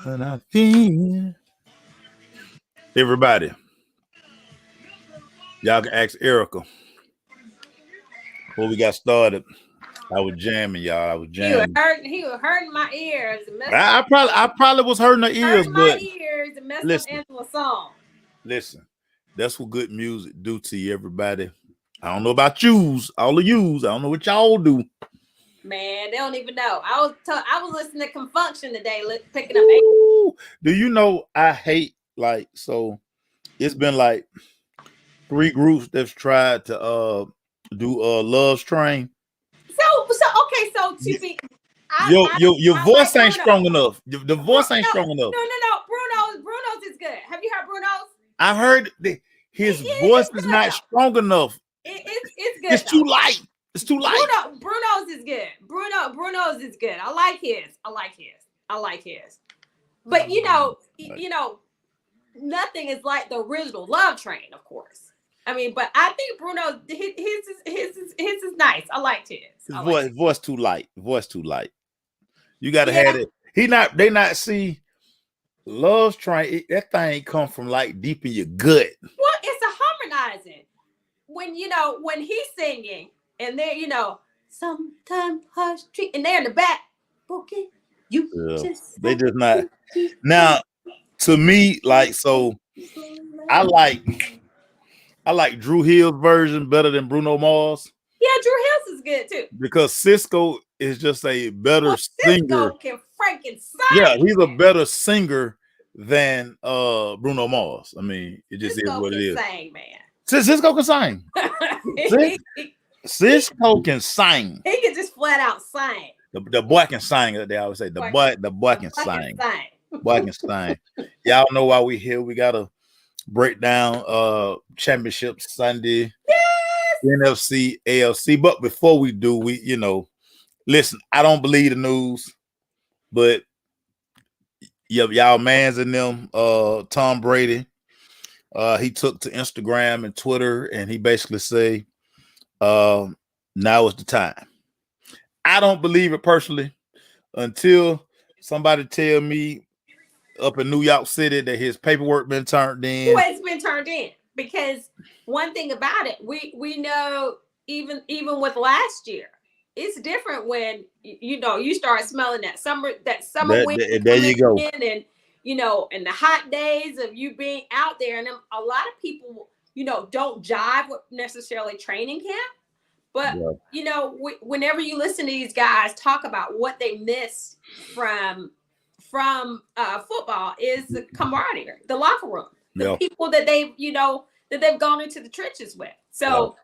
And I feel everybody. Y'all can ask Erica before we got started. I was jamming, y'all. I was jamming. He was hurting my ears and messed up I probably was hurting the ears, hurting my but ears and messed up listen, Angela's song. listen. That's what good music do to you, everybody. I don't know about yous, all of yous. I don't know what y'all do. Man, they don't even know. I was listening to Confunction today, picking up. Ooh, do you know I hate like so? It's been like 3 groups that's tried to do Love's Train. So okay. So to be, Your I voice like ain't Bruno. strong enough. The voice ain't No, strong enough. no. Bruno's is good. Have you heard Bruno's? I heard that his voice It's is good not though. strong enough. It's good It's though. too light. It's too light. Bruno's is good. Bruno's is good. I like his. I like his. But you know, nothing is like the original Love Train, of course. I mean, but I think Bruno his is nice. I liked his. His I liked voice too light. Voice too light. You gotta it. have Yeah. it. They not see Love's Train. That thing come from like deep in your gut. Well, it's a harmonizing. When he's singing and they're, sometimes hush treat and they're in the back. Okay, you Yeah. just They have just not to keep now to me, like so I like Drew Hill's version better than Bruno Mars Yeah, Drew Hills is good too. because Cisco is just a better Well, singer. Cisco can freaking Yeah, sing. he's a better singer than Bruno Mars. I mean, it just is Cisco what it can is. sing, man. Cisco can sing. he, Cisco can sing. he can just flat out sing. The boy can sing. They always say the boy can Fucking sing. sing. Boy can sing. Y'all know why we here. We gotta break down championship Sunday, Yes. NFC, AFC. But before we do, listen, I don't believe the news, but y'all mans in them, Tom Brady. He took to Instagram and Twitter and he basically say, now is the time. I don't believe it personally until somebody tell me up in New York City that his paperwork been turned in. Well, it's been turned in because one thing about it, we know even with last year, it's different when you start smelling that summer wind There coming you go. in, and and the hot days of you being out there, and a lot of people don't jive with necessarily training camp, but whenever you listen to these guys talk about what they miss from football is the camaraderie, the locker room, the people that they've gone into the trenches with. So,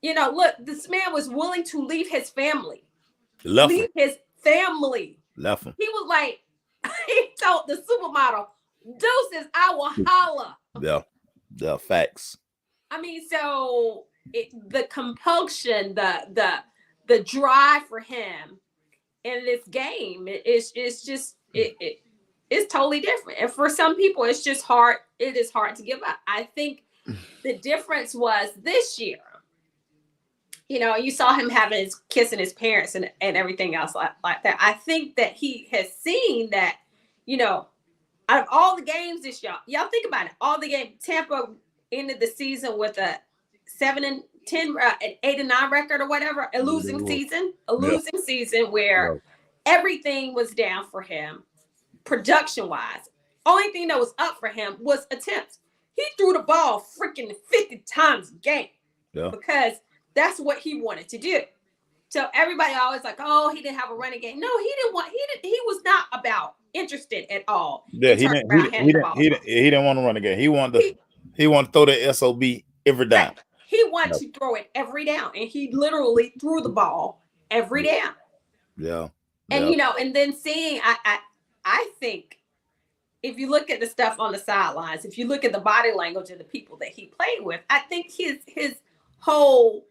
look, this man was willing to leave his family. Leave his family. Left him. He was like, he told the supermodel, deuces, I will holla. Yeah, facts. I mean, so the compulsion, the drive for him in this game it's just it's totally different, and for some people it's just hard. It is hard to give up. I think the difference was this year, you saw him kissing his parents and everything else like that. I think that he has seen that, out of all the games this y'all think about it, all the games, Tampa ended the season with a 7-10, an 8-9 record or whatever, a losing season where everything was down for him, production wise. Only thing that was up for him was attempts. He threw the ball freaking 50 times a game because that's what he wanted to do. So everybody always like, oh, he didn't have a running game. No, he was not about interested at all. Yeah, he didn't want to run the game. He wanted to throw the SOB every down. Right. He wanted to throw it every down, and he literally threw the ball every down. Yeah. And and then seeing, I think if you look at the stuff on the sidelines, if you look at the body language of the people that he played with, I think his whole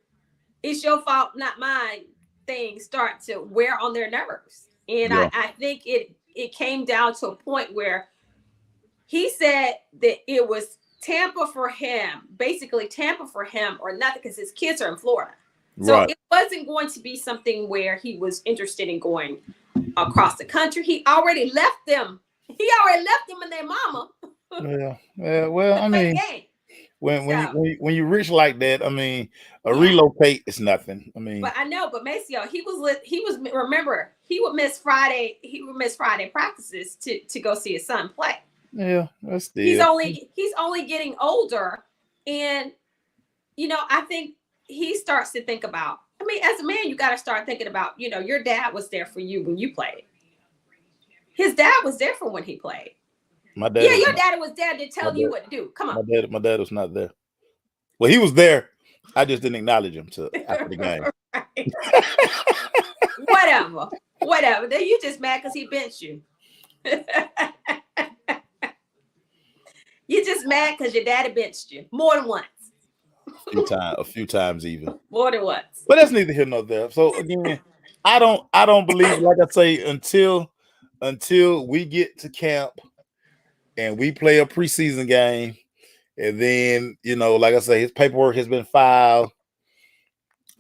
"it's your fault, not mine" thing start to wear on their nerves. And I think it came down to a point where he said that it was Tampa for him, basically Tampa for him or nothing, because his kids are in Florida. So it wasn't going to be something where he was interested in going across the country. He already left them. He already left them and their mama Yeah, yeah. Well, to I play the mean, game. when So, when you when you, when you rich like that, I mean, a yeah. relocate is nothing. I mean, But I know, but Maceo, he was remember, he would miss Friday practices to go see his son play. yeah, that's He's still only getting older, and I think he starts to think about. I mean, as a man, you got to start thinking about. Your dad was there for you when you played. His dad was there for when he played. my Yeah, dad was your not, daddy was there to my tell you dad what to do. Come on. my dad was not there. Well, he was there. I just didn't acknowledge him till after the game. Right. Whatever. Whatever. Then you just mad because he benched you. You just mad because your daddy benched you more than once. A few times even. More than once. But that's neither here nor there. So again, I don't believe, like I say, until we get to camp and we play a preseason game, and then like I say, his paperwork has been filed.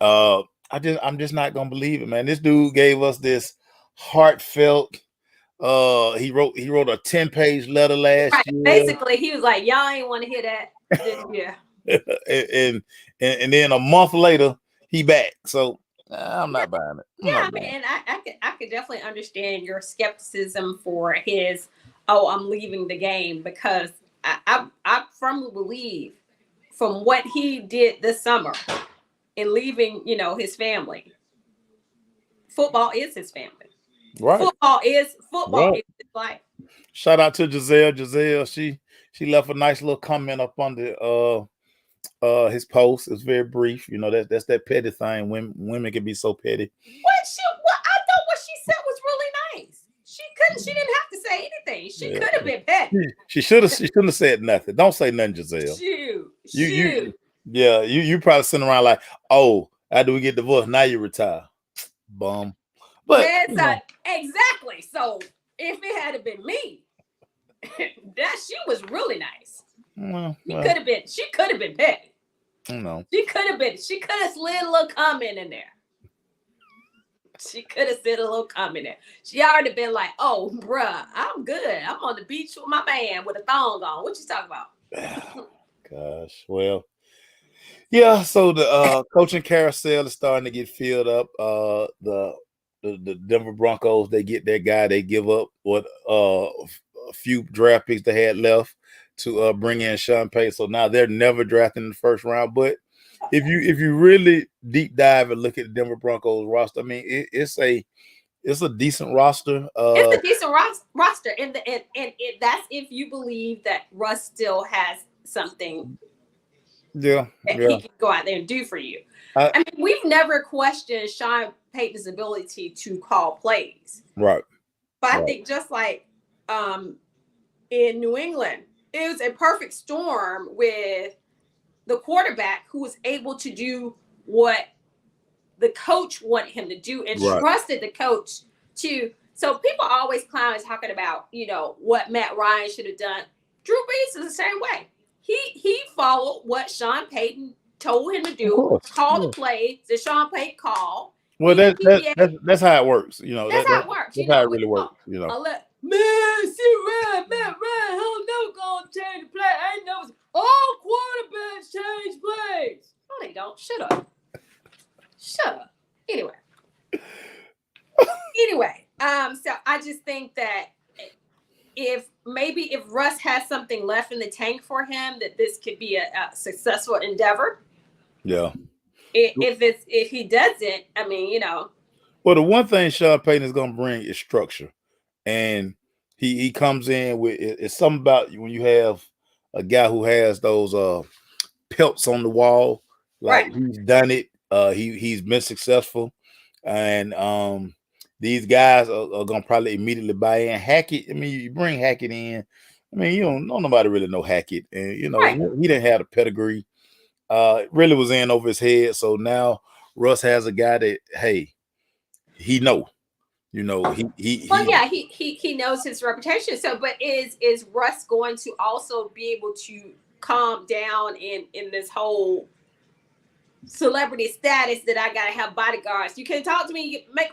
Uh, I'm just not gonna believe it, man. This dude gave us this heartfelt. He wrote a 10-page letter last Right. year, Basically, he was like, y'all ain't want to hear that this year. and then a month later he back. So I'm Yeah, not buying it. I'm yeah. I not mean, buying and I could definitely understand your skepticism for his. Oh, I'm leaving the game because I firmly believe from what he did this summer in leaving, his family. Football is his family. it. Right, Football right. is his life. Shout out to Giselle. Giselle, she left a nice little comment up under his post. It's very brief. That's that petty thing. Women can be so petty. What I thought what she said was really nice. She didn't have to say anything. She Yeah. could have been petty. She shouldn't have said nothing. Don't say nothing, Giselle. You Shoot. yeah, you probably sitting around like, oh, after we get divorced, now you retire. Bum. But Man, so exactly. So if it had been me, that she was really nice. well, She could have been petty. no. She could have slid a little comment in there. She could have said a little comment there. She already been like, oh, bruh, I'm good. I'm on the beach with my man with a thong on. What you talking about? Gosh. Well, yeah, so the coaching carousel is starting to get filled up. The Denver Broncos, they get their guy, they give up what a few draft picks they had left to bring in Sean Payton. So now they're never drafting in the first round. But if you really deep dive and look at the Denver Broncos roster, I mean it's a decent roster. It's a decent roster, and that's if you believe that Russ still has something Yeah, that yeah. he can go out there and do for you. I, I mean, we've never questioned Sean Payton's ability to call plays, right, but I right. think just like in New England, it was a perfect storm with the quarterback who was able to do what the coach wanted him to do and Right. trusted the coach to. So people always clown and talking about, what Matt Ryan should have done. Drew Brees is the same way. He followed what Sean Payton told him to Of do, course. call Yeah. the plays that Sean Payton called. Well, that's how it works. That's how it works. That's how it really works. Matt Ryan, he'll never gonna change the play. I ain't never. All quarterbacks change plays. No, they don't. Shut up. Shut up. Anyway. So I just think that if Russ has something left in the tank for him, that this could be a successful endeavor. Yeah. If he doesn't, I mean, Well, the one thing Sean Payton is going to bring is structure, and he comes in with it's something about when you have a guy who has those pelts on the wall, like right. he's done it. He's been successful, and these guys are gonna probably immediately buy in. Hackett, I mean, you bring Hackett in. I mean, you don't nobody really know Hackett, and Right. he didn't have a pedigree. It really was in over his head. So now Russ has a guy that he know, Well, yeah, he knows his reputation. So, but is Russ going to also be able to calm down in this whole celebrity status that I gotta have bodyguards? You can talk to me. Make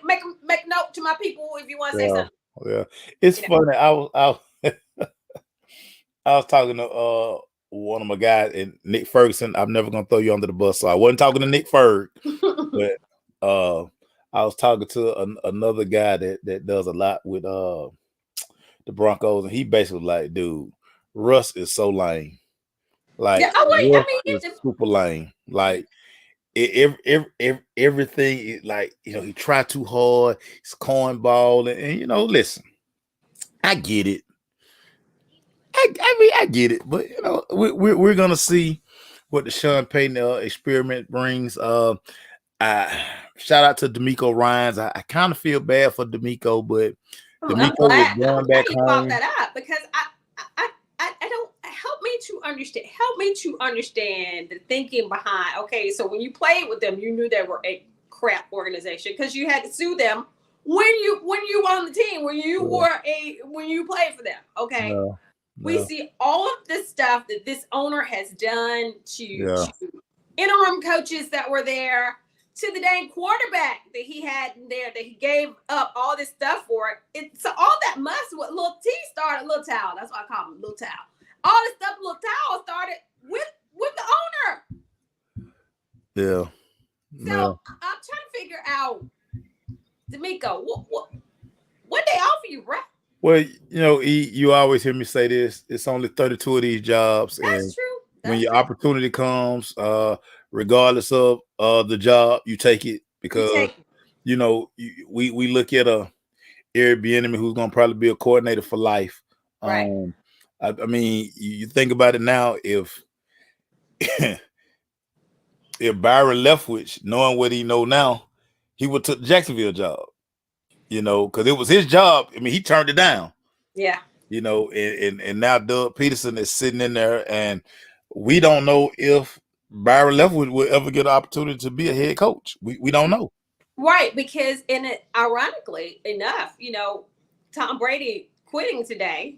note to my people if you want to say something. yeah. It's funny. I was talking to one of my guys and Nick Ferguson. I'm never gonna throw you under the bus, so I wasn't talking to Nick Ferg, but I was talking to another guy that does a lot with the Broncos, and he basically like, dude, Russ is so lame. Like Yeah, oh wait, I Russ mean, is super lame. Like everything, like, you know, he tried too hard. He's cornball, and you know, listen, I get it. I mean, I get it, but you know, we're gonna see what the Sean Payton experiment brings. I shout out to D'Amico Ryans. I kind of feel bad for D'Amico, but I'm D'Amico is glad. I'm going glad back you brought home. that up because I don't help me to understand. Help me to understand the thinking behind. Okay, so when you played with them, you knew they were a crap organization because you had to sue them when you were on the team Yeah, when you played for them. Okay, yeah, we yeah, see all of this stuff that this owner has done yeah. to interim coaches that were there, to the dang quarterback that he had in there that he gave up all this stuff for. So all that mess with Lil T started, Lil Towel. That's why I call him Lil Towel. All this stuff Lil Towel started with the owner. Yeah, So yeah. I'm trying to figure out, D'Amico, what they offer you, bro? Well, you know, you always hear me say this. It's only 32 of these jobs, That's and true. when That's your true. opportunity comes, regardless of the job, you take it You because take it. you know we look at a Airbnb who's going to probably be a coordinator for life. Right. Um, I mean, you think about it now. If if Byron Leftwich, knowing what he know now, he would took the Jacksonville job. You know, because it was his job. I mean, he turned it down. Yeah. You know, and now Doug Peterson is sitting in there, and we don't know if Byron Leftwich will ever get an opportunity to be a head coach. We don't know. Right, because in it, ironically enough, Tom Brady quitting today.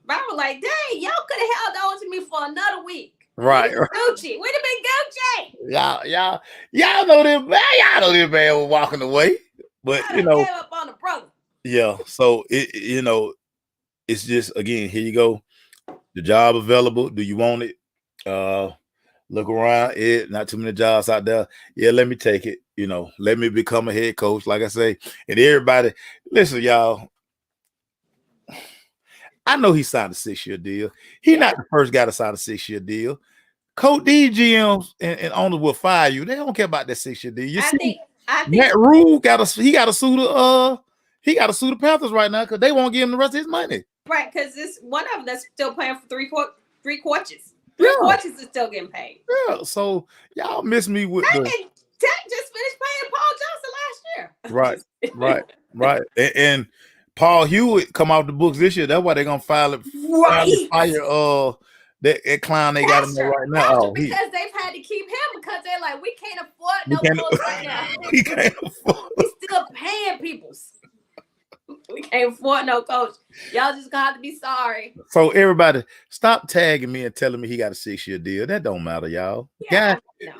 But I was like, dang, y'all could have held on to me for another week. We'd Right. have been Gucci. We'd have been Gucci. Y'all know this man. Y'all know this man was walking away. But Y'all you done gave know, up on the brother. yeah. So you know, it's just, again, here you go. The job available. Do you want it? Look around. Not too many jobs out there. Yeah, let me take it. You know, let me become a head coach. Like I say, and everybody, listen, y'all. I know he signed a 6-year deal. He Yeah, not the first guy to sign a 6-year deal. Coach D, GMs, and owners will fire you. They don't care about that 6-year deal. You I see, think I think Matt Rule got to sue the Panthers right now because they won't give him the rest of his money. right, because this one of them that's still paying for three quarters. Three Yeah, quarters is still getting paid. yeah. So y'all miss me with the And Tech just finished paying Paul Johnson last year. I'm right, just right, right. And Paul Hewitt come off the books this year. That's why they're gonna finally right. fire that clown they got in there right now. Pastor, Oh, because they've had to keep him because they're like, we can't afford we no can't coach right now. we can't afford. We still paying peoples. We can't afford no coach. Y'all just gonna have to be sorry. So everybody, stop tagging me and telling me he got a 6-year deal. That don't matter, y'all. Yeah, Guys, no.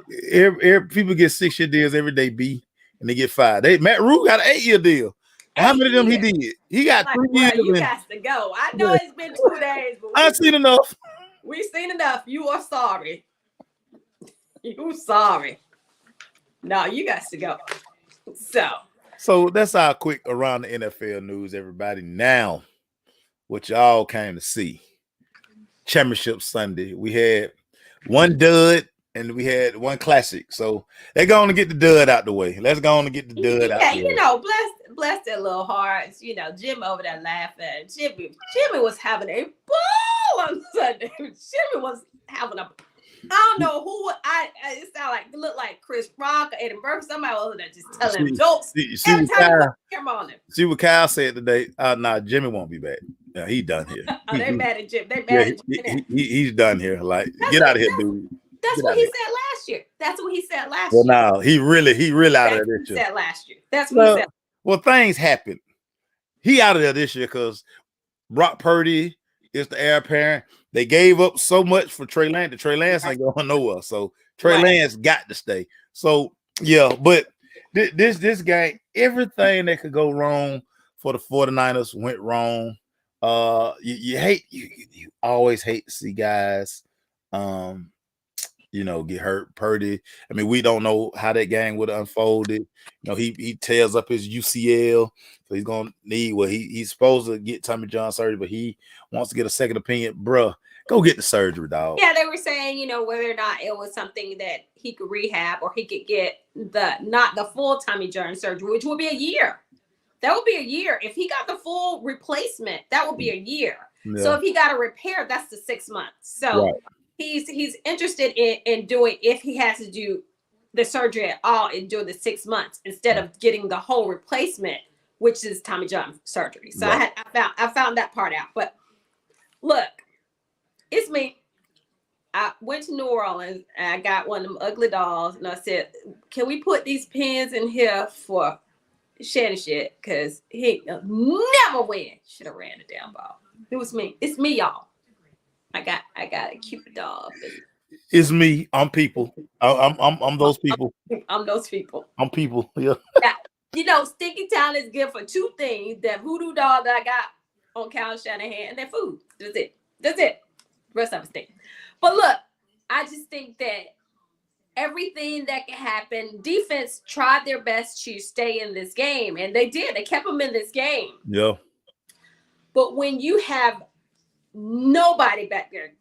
people get 6-year deals every day, B, and they get fired. Matt Rule got an 8-year deal. And how many of them he 8 years. did? He got Like, 3 years. bro, you And got to go. I know yeah, it's been 2 days, but I've seen enough. we've seen enough. You are sorry. You sorry. No, you got to go. So that's our quick around the NFL news, everybody. Now, what y'all came to see. Championship Sunday. We had one dud and we had one classic. So they're going to get the dud out the way. Let's go on and get the dud out yeah, the way. bless their little hearts. Jim over there laughing. Jimmy was having a ball on Sunday. Jimmy was having a. I don't know who it sounded like. It looked like Chris Rock or Eddie Murphy. Somebody was there just telling him jokes every time he put the camera on him. See what Kyle said today. Nah, Jimmy won't be back. Yeah, he done here. Oh, they mad at Jim. They mad Yeah, at Jim. he's done here. Like, get out of here, dude. That's what he said last year. That's what he said last Well, year. now he really out of there this year. Said last year. That's what he said. Well, things happen. He out of there this year because Brock Purdy is the heir apparent. They gave up so much for Trey Lance. Trey Lance ain't going nowhere. So Trey Lance got to stay. So yeah, but this game, everything that could go wrong for the 49ers went wrong. You always hate to see guys, um, get hurt. Purdy. I mean, we don't know how that game would have unfolded. He tears up his UCL, so he's gonna need he's supposed to get Tommy John surgery, but he wants to get a second opinion. Bruh, go get the surgery, dog. Yeah, they were saying, whether or not it was something that he could rehab or he could get not the full Tommy John surgery, which would be a year. That would be a year. If he got the full replacement, that would be a year. Yeah. So if he got a repair, that's the 6 months. So Right. he's interested in doing, if he has to do the surgery at all, in doing the 6 months instead of getting the whole replacement, which is Tommy John surgery. So Right. I found that part out. But look, it's me. I went to New Orleans and I got one of them ugly dolls, and I said, "Can we put these pins in here for Shannon shit? Because he never win. Should have ran the damn ball. It was me. It's me, y'all. I got a cute doll. It's me. I'm people. I'm those people. I'm those people. I'm people. Yeah. Yeah. Stinky Town is good for two things: that voodoo doll that I got on Cal Shanahan and that food. That's it. The rest of it stink. But look, I just think that everything that can happen, defense tried their best to stay in this game, and they did. They kept them in this game. Yeah. But when you have nobody back there,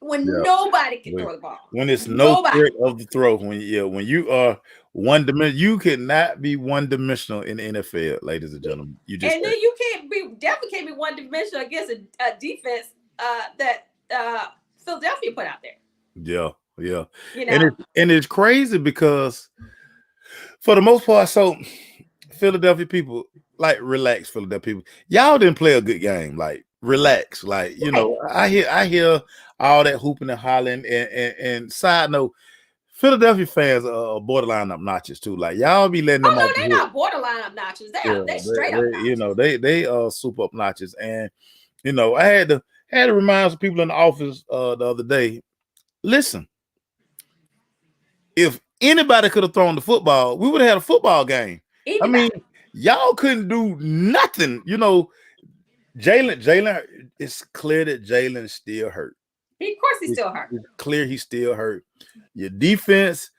nobody can throw the ball, when it's no threat of the throw, when you are one dimension, you cannot be one dimensional in the NFL, ladies and gentlemen. You definitely can't be one dimensional against a defense that Philadelphia put out there. Yeah. And it's crazy because for the most part, so Philadelphia people, like, relax, Philadelphia people. Y'all didn't play a good game. Like, relax. Like, I hear all that hooping and hollering. And side note, Philadelphia fans are borderline obnoxious too. Like, y'all be letting them. Oh no, they're not borderline obnoxious. They're straight obnoxious. They are super obnoxious. And I had to remind some people in the office the other day. Listen, if anybody could have thrown the football, we would have had a football game. Anybody. I mean, y'all couldn't do nothing. Jalen, it's clear that Jalen is still hurt. Of course he's still hurt. It's clear he's still hurt. Your defense,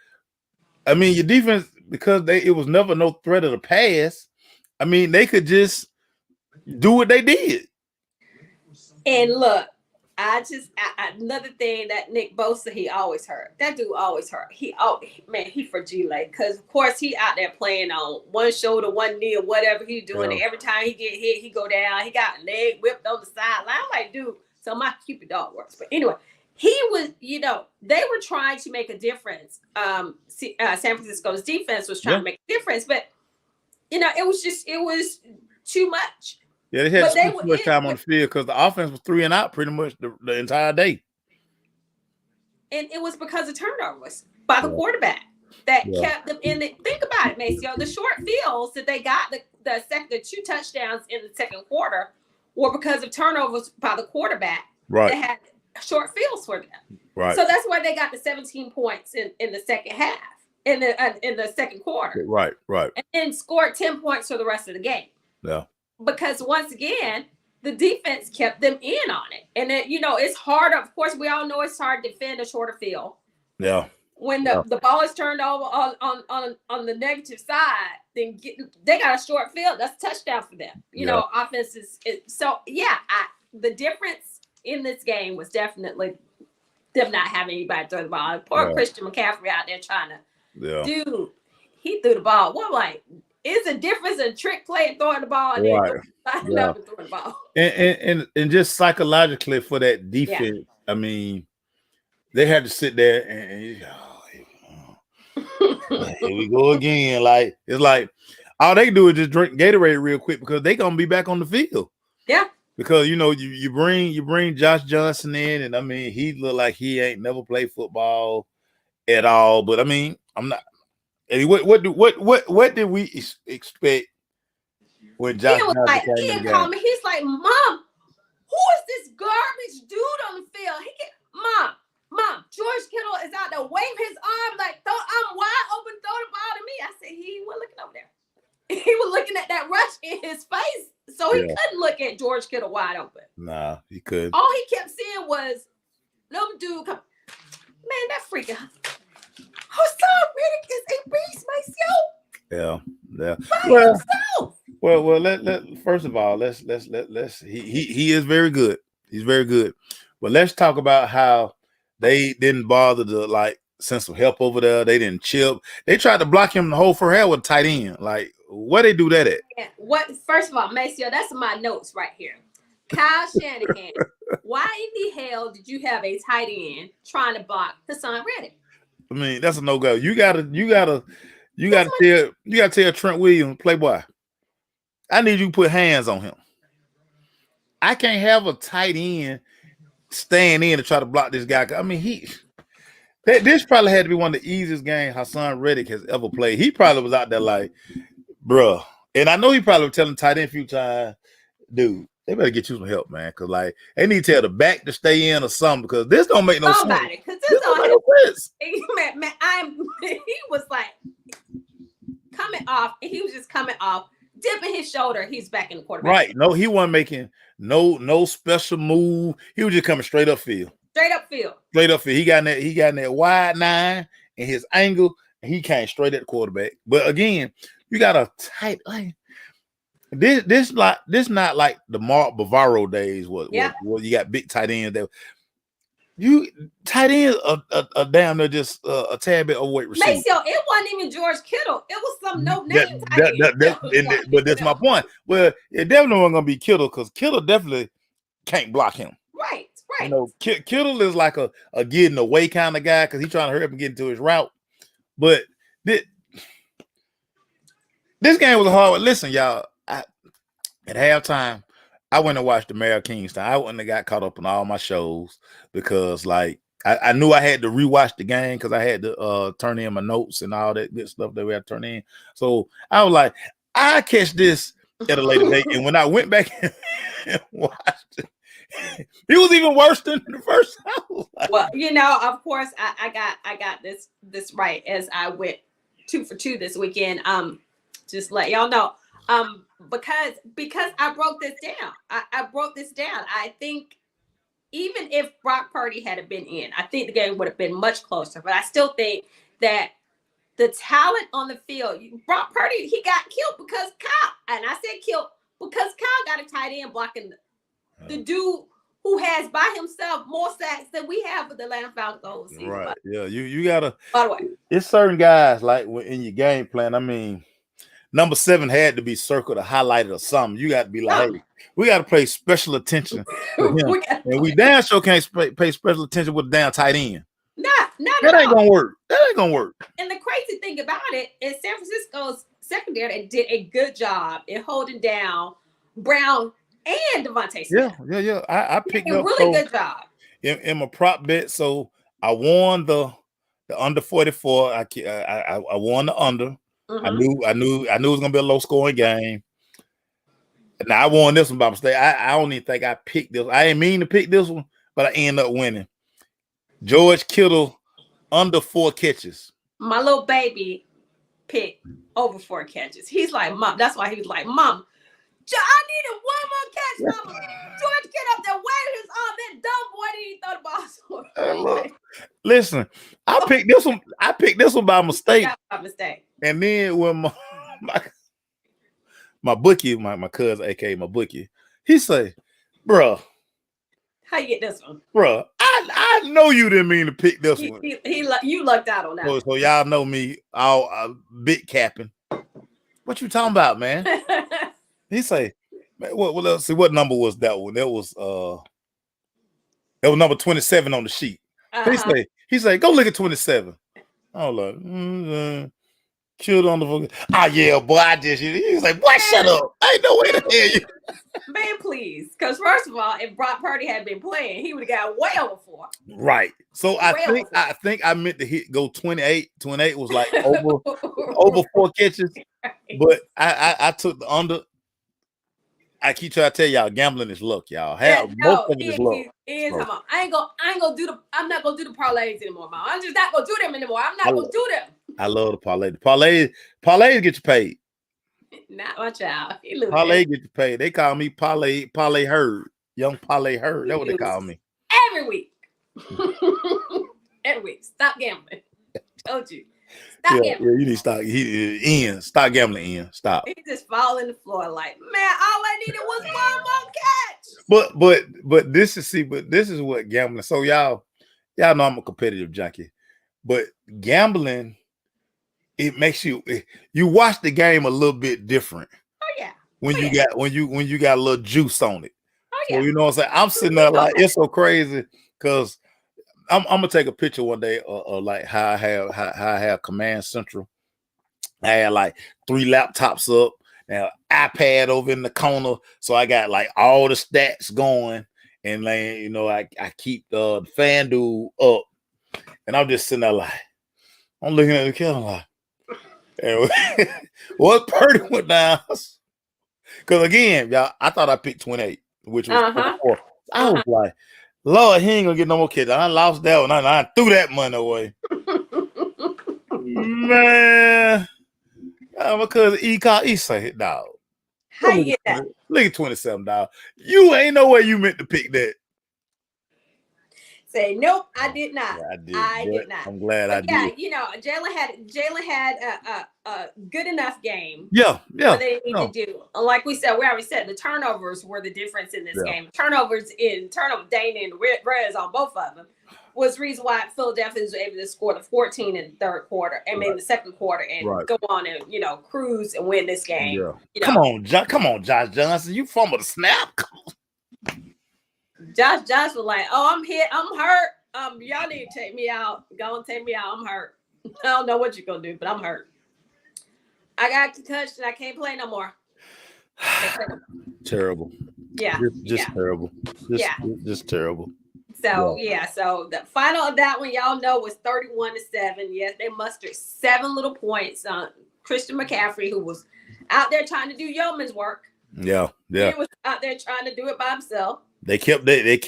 because it was never no threat of the pass. I mean, they could just do what they did. And look, another thing that Nick Bosa, he always hurt. That dude always hurt. He fragile, because of course he out there playing on one shoulder, one knee, or whatever he's doing. And every time he get hit, he go down. He got leg whipped on the sideline. I'm like, dude, so my Cupid dog works. But anyway, he was, they were trying to make a difference. San Francisco's defense was trying to make a difference, but it was too much. Yeah, they had too much time on the field because the offense was 3 and out pretty much the entire day. And it was because of turnovers by the quarterback that kept them in the. Think about it, Maceo. The short fields that they got, the 2 touchdowns in the second quarter, were because of turnovers by the quarterback. Right. That had short fields for them. Right. So that's why they got the 17 points in the second half, in the second quarter. Right. And scored 10 points for the rest of the game. Yeah. Because once again, the defense kept them in on it. And then, it's hard. Of course, we all know it's hard to defend a shorter field. Yeah. When the ball is turned over on the negative side, then they got a short field. That's a touchdown for them. Offense is so the difference in this game was definitely them not having anybody throw the ball. Poor Christian McCaffrey out there trying to dude, he threw the ball. Well, like, it's a difference in trick play and throwing the ball and then throwing the ball. And just psychologically for that defense, I mean, they had to sit there and here we go again. Like, it's like all they do is just drink Gatorade real quick because they gonna be back on the field. Yeah. Because you bring Josh Johnson in, and I mean, he look like he ain't never played football at all. But I mean, I'm not. What did we expect when Josh Johnson came in the game? He's like, Mom, who is this garbage dude on the field? Mom, George Kittle is out there waving his arm like, I'm wide open, throw the ball to me. I said, he wasn't looking over there. He was looking at that rush in his face, so he couldn't look at George Kittle wide open. Nah, he couldn't. All he kept saying was, "No dude, come." Man, that freaking Hassan Reddick is a beast, myself. Yeah, yeah. By Well, himself. let first of all, let's he is very good. He's very good. But let's talk about how they didn't bother to like send some help over there. They didn't chip. They tried to block him the whole for hell with tight end. Like, where they do that at? Yeah, what? First of all, Maceo, that's my notes right here. Kyle Shanahan. Why in the hell did you have a tight end trying to block Hassan Reddick? I mean, that's a no go. You gotta tell Trent Williams, Playboy, I need you to put hands on him. I can't have a tight end staying in to try to block this guy. I mean, this probably had to be one of the easiest games Hassan Reddick has ever played. He probably was out there like, bruh. And I know he probably was telling tight end a few times, dude, they better get you some help, man. Cause like they need to tell the back to stay in or something because this don't make no sense. Because this don't make no sense. He was like coming off, and he was just coming off, dipping his shoulder. He's back in the quarterback. Right. No, he wasn't making no special move. He was just coming straight up field. Straight up field. Straight up field. He got in that wide nine and his angle, and he came straight at the quarterback. But again, you got a tight like this not like the Mark Bavaro days where you got big tight ends that you tight ends are damn near just a tad bit overweight receiver. Maceo, it wasn't even George Kittle. It was some no name tight end. But that's my point. Well, it definitely wasn't gonna be Kittle because Kittle definitely can't block him. Right. You know, Kittle is like a getting away kind of guy because he's trying to hurry up and get into his route. But this game was hard. Listen, y'all. At halftime, I went and watched the Mayor of Kingston. I went and got caught up on all my shows because, like, I knew I had to rewatch the game because I had to turn in my notes and all that good stuff that we had to turn in. So I was like, I catch this at a later date. And when I went back and watched it, it was even worse than the first time. Well, you know, of course, I got this right as I went 2 for 2 this weekend. Just let y'all know. Because I broke this down. I broke this down. I think even if Brock Purdy had been in, I think the game would have been much closer. But I still think that the talent on the field, Brock Purdy, he got killed because Kyle, and I said killed because Kyle got a tight end blocking the dude who has by himself more sacks than we have with the Atlanta Falcons the whole season. Right. But, yeah. You gotta. By the way, it's certain guys like in your game plan. I mean, number 7 had to be circled or highlighted or something. You got to be like, hey, we got to pay special attention to him. And we damn sure can't pay special attention with a damn tight end. That ain't gonna work. That ain't gonna work. And the crazy thing about it is San Francisco's secondary did a good job in holding down Brown and Devontae Smith. Yeah. I picked up a really good job in my prop bet. So I won the under 44. I won the under. Mm-hmm. I knew it was gonna be a low scoring game. Now I won this one by mistake. I don't even think I picked this. I didn't mean to pick this one, but I ended up winning. George Kittle under 4 catches. My little baby picked over 4 catches. He's like, Mom. That's why he was like, Mom, I needed one more catch, Mama. George get up there, waved his arm. That dumb boy didn't throw the ball. Listen, I picked this one. I picked this one by mistake. By mistake. And then when my bookie, my cousin, aka my bookie, he say, "Bruh, how you get this one, bruh? I know you didn't mean to pick this one. You lucked out on that. So y'all know me, all big capping. What you talking about, man?" He say, "Well, let's see. What number was that one? That was number 27 on the sheet." He say, "Go look at 27." I was like, killed on the yeah, boy. He was like, boy, shut up. I ain't no way to hear you. Man, please. Because first of all, if Brock Purdy had been playing, he would have got way over 4. Right. So I think I meant to go 28. 28 was like over 4 catches. But I took the under. I keep trying to tell y'all, gambling is luck, y'all. Most of it is luck. I'm not gonna do the parlays anymore, Mom. I'm just not gonna do them anymore. I'm not gonna do them. I love the parlay. The parlays get you paid. Not my child. Parlay get you paid. They call me parlay herd. Young Parlay Herd. That's what they call me. Every week. Every week. Stop gambling. Told you. Stop Yeah, gambling. you need to stop. Ian, stop gambling, Ian. Stop. He just fall in the floor like, man, all I needed was one more catch. But this is what gambling. So y'all know I'm a competitive junkie, but gambling, it makes you watch the game a little bit different. Oh yeah. When you got a little juice on it. Oh So yeah. you know what I'm saying? I'm sitting there like it's so crazy because I'm gonna take a picture one day of like how I have Command Central. I had like 3 laptops up, now iPad over in the corner, so I got like all the stats going, and then you know I keep the FanDuel up, and I'm just sitting there like I'm looking at the camera like, what Purdy went down? Because again, y'all, I thought I picked 28, which was 4. I was like, Lord, he ain't gonna get no more kids. I lost that one. I threw that money away. Man, because he say, dog. How you get that? Look at $27. You ain't no way you meant to pick that. Say nope, I did not. Yeah, I did not. I'm glad I did. Yeah, you know, Jalen had a good enough game. Yeah. What they need to do. Like we already said, the turnovers were the difference in this game. Turnover Dane and Rez on both of them was the reason why Philadelphia was able to score the 14 in the third quarter and maybe the second quarter and go on and cruise and win this game. Yeah. You know? Come on, Josh Johnson. You fumbled the snap. Josh was like, "Oh, I'm hit. I'm hurt. Y'all need to take me out. Go and take me out. I'm hurt. I don't know what you're gonna do, but I'm hurt. I got concussion. I can't play no more." Terrible. Yeah. Just terrible. Just terrible. So so the final of that one, y'all know, was 31-7. Yes, they mustered 7 little points on Christian McCaffrey, who was out there trying to do yeoman's work. Yeah. He was out there trying to do it by himself. They kept it. They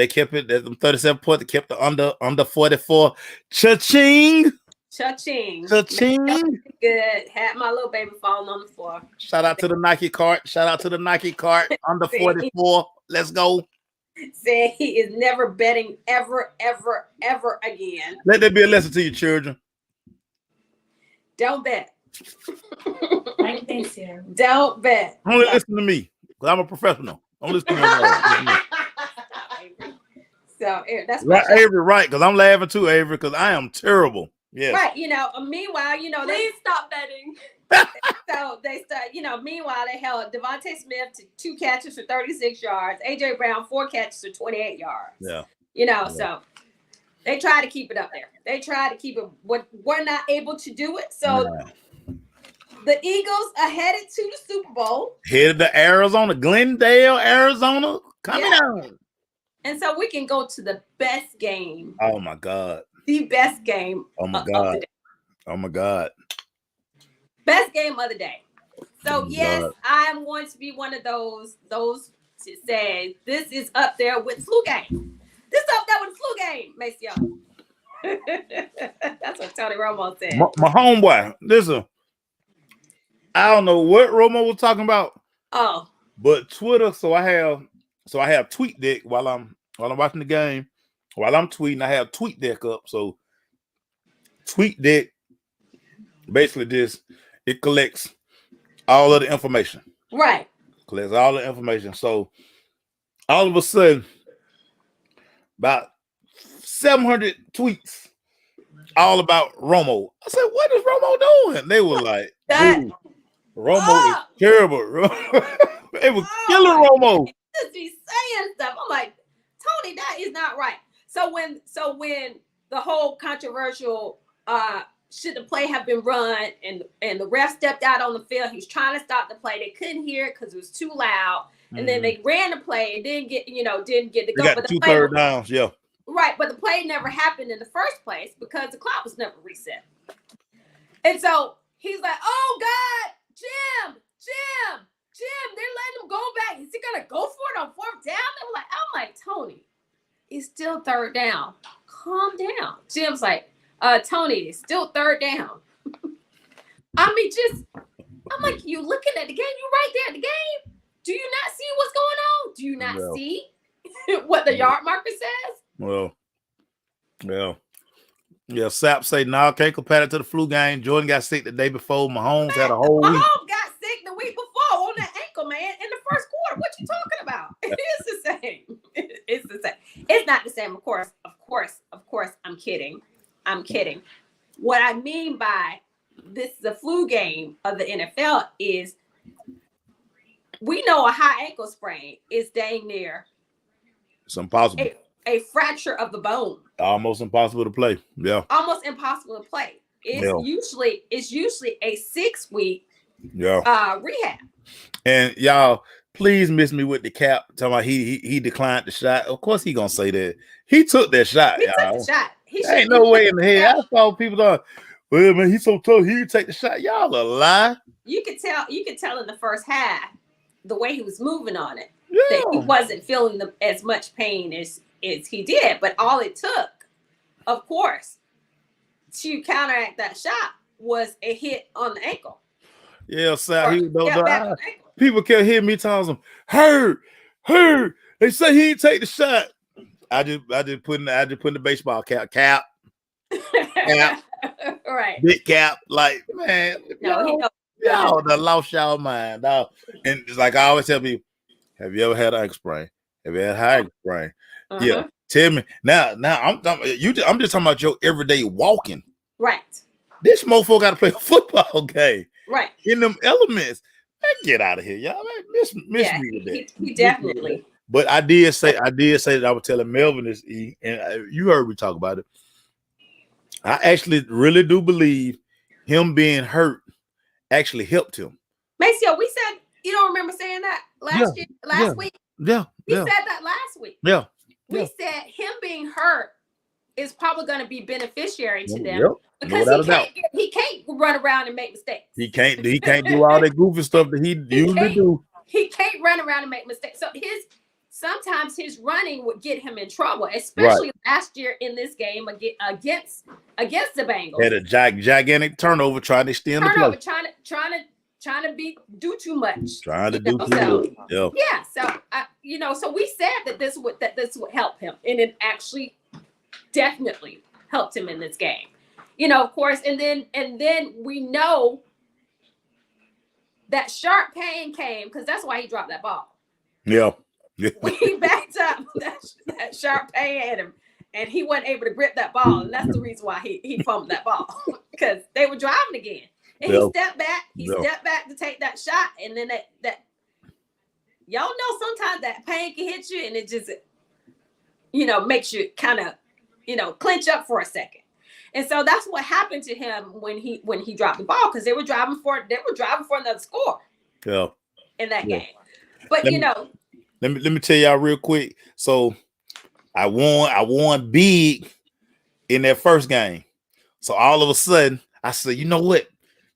kept it at 37 points. They kept the under 44. Cha-ching. Cha-ching. Good. Had my little baby falling on the floor. Shout out to the Nike cart. Under 44. Let's go. Said he is never betting ever again. Let that be a lesson to your children. Don't bet. I think so. Don't bet. Only listen to me, because I'm a professional. Don't listen to me. So that's right, Avery, right? Because I'm laughing too, Avery, because I am terrible. Yeah. Right. Meanwhile, please stop betting. So they start, meanwhile, they held Devontae Smith to 2 catches for 36 yards, AJ Brown 4 catches for 28 yards. Yeah. So they try to keep it up there. They try to keep it, but we're not able to do it. So the Eagles are headed to the Super Bowl. Headed to Arizona, Glendale, Arizona. Coming on. And so we can go to the best game. Oh my God. The best game. Oh my God. Oh my God. Best game of the day. So yes, I'm going to be one of those to say this is up there with flu game. This is up there with flu game, Maceo. That's what Tony Romo said. My homeboy. Listen, I don't know what Romo was talking about. Oh, but Twitter. So I have TweetDeck while I'm watching the game. While I'm tweeting, I have TweetDeck up. So TweetDeck basically it collects all of the information. Right. Collects all the information. So all of a sudden, about 700 tweets all about Romo. I said, what is Romo doing? They were like, Romo is terrible. They were killing Romo. Just be saying stuff. I'm like, Tony, that is not right. So when the whole controversial should the play have been run and the ref stepped out on the field, he was trying to stop the play. They couldn't hear it because it was too loud. And then they ran the play and didn't get the go. Got 2 third downs, yeah. Right, but the play never happened in the first place because the clock was never reset. And so he's like, oh God, Jim, they're letting him go back. Is he gonna go for it on 4th down? I'm like, Tony, it's still 3rd down. Calm down. Jim's like, Tony, it's still 3rd down. I'm like, you looking at the game? You right there at the game. Do you not see what's going on? Do you not see what the yard marker says. Well, yeah. Sap say now can't compare it to the flu game. Jordan got sick the day before. Mahomes had a whole week. Mahomes got sick the week before on that ankle, man, in the first quarter. What you talking about? It is the same. It's the same. It's not the same, of course. I'm kidding. What I mean by this is a flu game of the NFL is we know a high ankle sprain is dang near It's impossible. A fracture of the bone. Almost impossible to play. Yeah. Almost impossible to play. It's usually a 6-week rehab. And y'all, please miss me with the cap talking about he declined the shot. Of course he gonna say that. He took that shot. He took the shot. There ain't no way in the head. I saw people on. Well, man, he's so tough. He take the shot. Y'all a lie. You could tell in the first half the way he was moving on it Yeah. that he wasn't feeling as much pain as he did. But all it took, of course, to counteract that shot was a hit on the ankle. Yeah, Sal. Ankle. People kept hearing me telling him, hurt. They say he didn't take the shot. I just put in the baseball cap. Right. Big cap. Like, man, y'all done lost y'all mind, dog. And it's like I always tell people, have you ever had an ankle sprain? Have you had a high ankle sprain? Yeah. Tell me. Now I'm just talking about your everyday walking. Right. This mofo got to play a football game. Right. In them elements. Man, get out of here, y'all. Man, miss me with that. He definitely. But I did say that I was telling Melvin this, and you heard me talk about it. I actually really do believe him being hurt actually helped him. Maceo, we said you don't remember saying that last week. Yeah. We said that last week. Yeah. We said him being hurt is probably going to be beneficiary to them because he can't run around and make mistakes. He can't do all that goofy stuff that he usually do. He can't run around and make mistakes. So sometimes his running would get him in trouble, especially last year in this game against the Bengals. Had a gigantic turnover trying to extend the play. Trying to do too much. Trying to do too much. Yeah. So so we said that this would help him, and it actually definitely helped him in this game. Of course, and then we know that sharp pain came because that's why he dropped that ball. Yeah. When he backed up, that sharp pain at him, and he wasn't able to grip that ball, and that's the reason why he fumbled that ball because they were driving again. And he stepped back. He stepped back to take that shot, and then that y'all know sometimes that pain can hit you, and it just makes you kind of clench up for a second. And so that's what happened to him when he dropped the ball because they were driving for another score. Yeah. In that game, but let me tell y'all real quick. So I won big in that first game. So all of a sudden I said, you know what?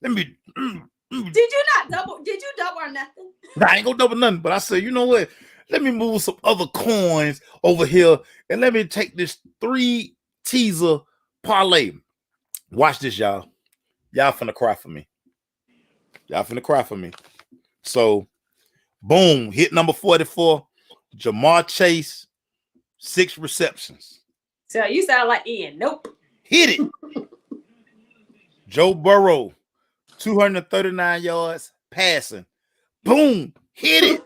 Let me. Did you double or nothing? I ain't gonna double nothing. But I said, you know what? Let me move some other coins over here and let me take this 3 teaser parlay. Watch this, y'all. Y'all finna cry for me. So, boom, hit number 44. Jamar Chase, 6 receptions. So you sound like Ian. Nope. Hit it. Joe Burrow, 239 yards passing. Boom, hit it.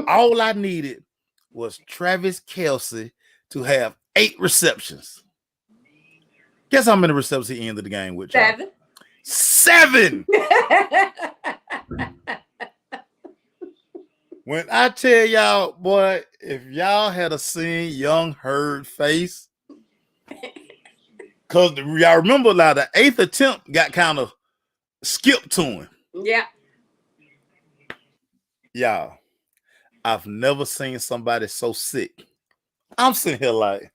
All I needed was Travis Kelce to have 8 receptions. Guess how many receptions he ended the game with? 7. 7. When I tell y'all, boy, if y'all had seen young Hurd face, because y'all remember now the 8th attempt got kind of skipped to him. Yeah. Y'all, I've never seen somebody so sick. I'm sitting here like,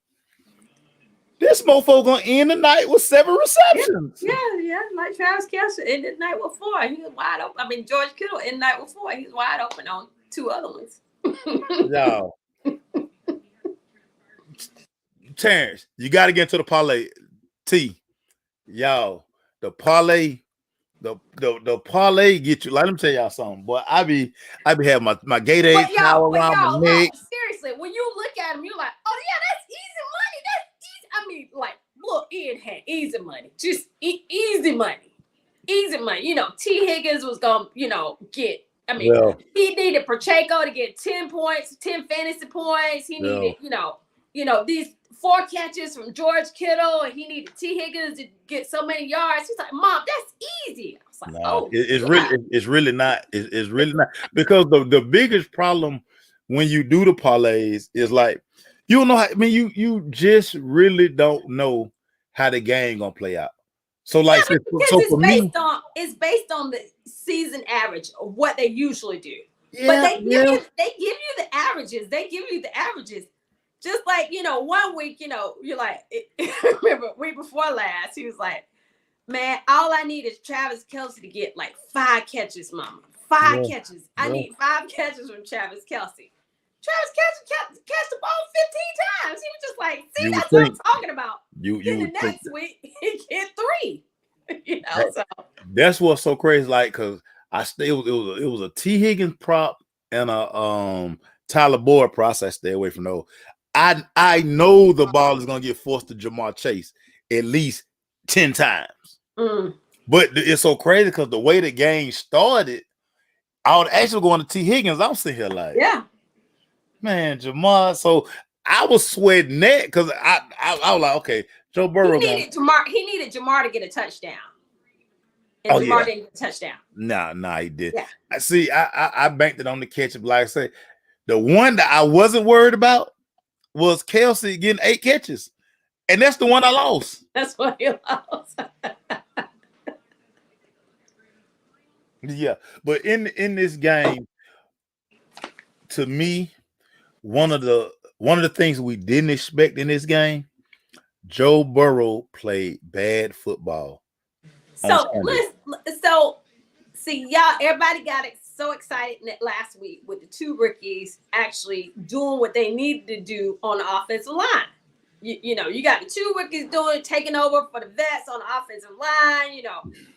this mofo gonna end the night with 7 receptions. Yeah, like Travis Kelce ended the night with 4. He was wide open. I mean, George Kittle ended the night with 4. He's wide open on 2 other ones. Y'all. Terrence, you got to get to the parlay. Y'all, the parlay get you. Let me tell y'all something. Boy, I be having my Gatorade power around my neck. seriously, when you look at him, you're like, oh yeah, that's easy money. That's easy. I mean, like, look, Ian had easy money, just easy money, easy money. You know, T. Higgins was gonna, get. I mean, he needed Pacheco to get 10 points, 10 fantasy points. He needed, these 4 catches from George Kittle, and he needed T. Higgins to get so many yards. He's like, Mom, that's easy. I was like, it's really not. It's really not, because the biggest problem when you do the parlays is like, you don't know how. I mean, you just really don't know how the game gonna play out. So like, so it's based on the season average of what they usually do. But they give you the averages. They give you the averages. Just like, 1 week, you're like, remember week before last, he was like, man, all I need is Travis Kelce to get like 5 catches, Mama. 5 catches. I need 5 catches from Travis Kelce. Travis Kelce catch the ball 15 times. He was just like, see, that's what I'm talking about. Then the next week, he get 3. So that's what's so crazy. Like, cause it was a T. Higgins prop and a Tyler Boyd process. Stay away from those. I know the ball is gonna get forced to Jamar Chase at least 10 times. But it's so crazy because the way the game started, I was actually going to T. Higgins. I'm sitting here like, man, Jamar. So I was sweating that because I was like, okay, Joe Burrow. He needed Jamar to get a touchdown. And Jamar didn't get a touchdown. Nah, he did. Yeah. I see. I banked it on the catch. Like I said, the one that I wasn't worried about was Kelce getting 8 catches, and that's the one I lost. That's what he lost. Yeah, but in this game, to me, one of the things we didn't expect in this game, Joe Burrow played bad football. So see, y'all, everybody got so excited last week with the 2 rookies actually doing what they needed to do on the offensive line. You got the 2 rookies taking over for the vets on the offensive line,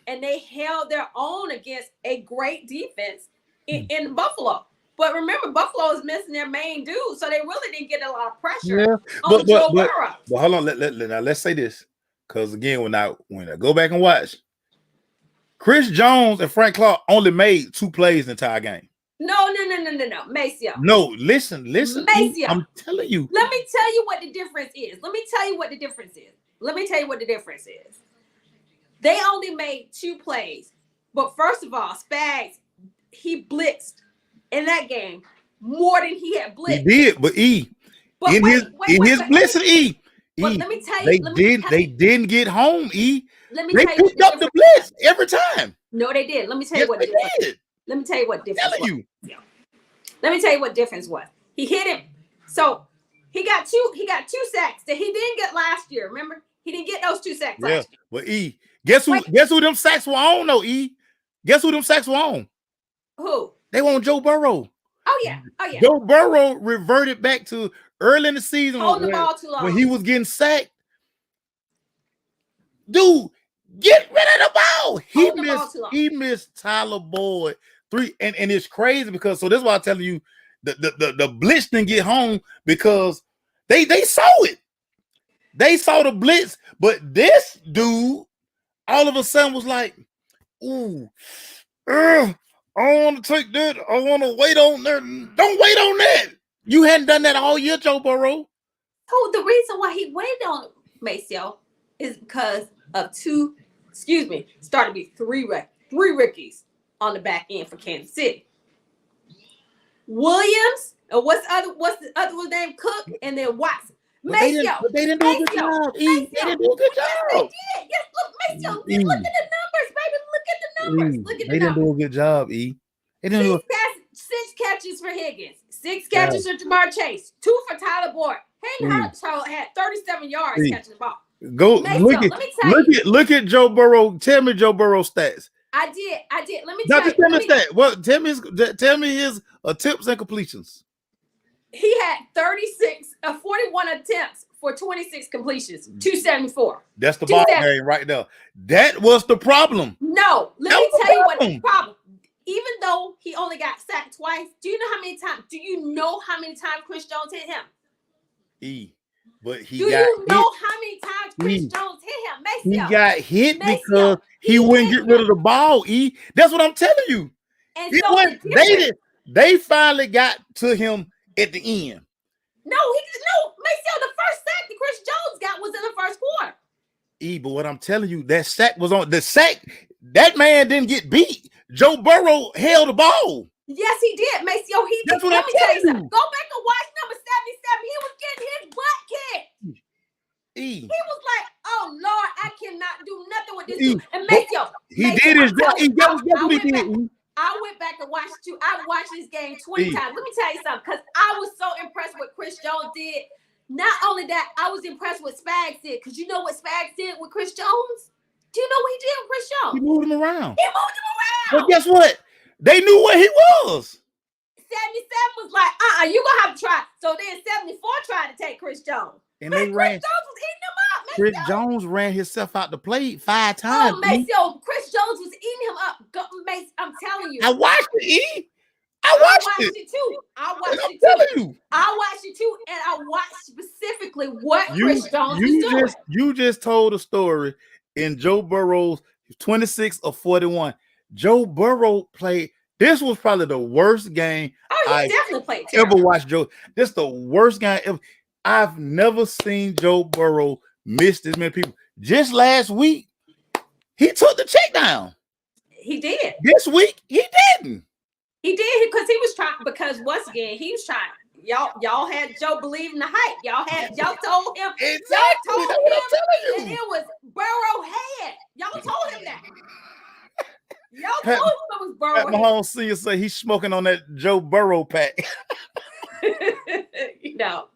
and they held their own against a great defense in Buffalo. But remember, Buffalo is missing their main dude, so they really didn't get a lot of pressure on Joe Burrow. But hold on, let's say this, because again, when I go back and watch, Chris Jones and Frank Clark only made 2 plays the entire game. No, Maceo. No, listen. Maceo. I'm telling you. Let me tell you what the difference is. They only made 2 plays. But first of all, Spags, he blitzed in that game more than he had blitzed. He did, but his blitzing, let me tell you. They didn't get home, Let me they tell you picked up the blitz every time. No, they did. Let me tell you what the difference was. Let me tell you what difference was. Let me tell you what difference was. He hit him. So he got 2 sacks that he didn't get last year. Remember? He didn't get those 2 sacks last year. But guess who them sacks were on though, Guess who them sacks were on? Who? They were on Joe Burrow. Oh yeah. Joe Burrow reverted back to early in the season holding the ball too long when he was getting sacked. Dude, get rid of the ball. He missed Tyler Boyd 3, and it's crazy because so that's why I'm telling you the blitz didn't get home because they saw it. They saw the blitz, but this dude all of a sudden was like, ooh, I want to take that. I want to wait on that. Don't wait on that. You hadn't done that all year, Joe Burrow. So the reason why he waited on Maceo is because of 2, started to be 3 rookies on the back end for Kansas City. Williams, and what's the other one's name? Cook, and then Watson. Maceo. They didn't do a good job. They didn't do a good job. Yes, they did. Yes, look, Maceo. Look at the numbers, baby. Look at the numbers. They didn't do a good job, They didn't do 6 catches for Higgins, 6 catches for Jamar Chase, 2 for Tyler Boyd. Hayden Hurst had 37 yards catching the ball. Look at Joe Burrow. Tell me Joe Burrow stats. I did. Let me tell you. Tell me stats. Well, tell me his attempts and completions. He had 41 attempts for 26 completions, 274. That's the ball game right there. That was the problem. No, let me tell you what the problem. even though he only got sacked twice, do you know how many times? Do you know how many times Chris Jones hit him? But he do got you know hit. how many times Chris Jones hit him? He Maceo. got hit because Maceo, he wouldn't hit get rid him. of the ball. That's what I'm telling you. And It so was they finally got to him at the end. No, Maceo, the first sack that Chris Jones got was in the first quarter. But what I'm telling you, that sack was on the sack. That man didn't get beat. Joe Burrow held the ball. Yes, he did, Maceo. He That's did. what I'm Let me tell you telling something. Go back and watch number 77. He was getting his butt kicked. He was like, "Oh Lord, I cannot do nothing with this dude." And Maceo, he did his job. I went back and watched you. I watched this game 20 times. Let me tell you something, because I was so impressed with Chris Jones did. Not only that, I was impressed with Spags did. Because you know what Spags did with Chris Jones? Do you know what he did with Chris Jones? He moved him around. But guess what? They knew where he was. 77 was like, you gonna have to try. So then 74 tried to take Chris Jones. And they ran. Chris Jones was eating him up. Chris Jones ran himself out the plate 5 times. Oh, Maceo, Chris Jones was eating him up. Mace, I'm telling you. I watched it, I watched it too. I watched it too. Telling you. I watched it too, and I watched specifically what Chris Jones was doing. You just told a story in Joe Burrow's 26 or 41. Joe Burrow played. This was probably the worst game I definitely played ever watched. Joe, this is the worst game ever. I've never seen Joe Burrow miss this many people. Just last week, he took the check down. He did. This week, he didn't. He did because he was trying. Because once again, he was trying. Y'all had Joe believe in the hype. Y'all told him. Exactly. Y'all told That's what I'm telling and you. it was Burrow head. Y'all told him that. Y'all told him it was Burrow. Pat Mahomes Senior say he's smoking on that Joe Burrow pack. You know.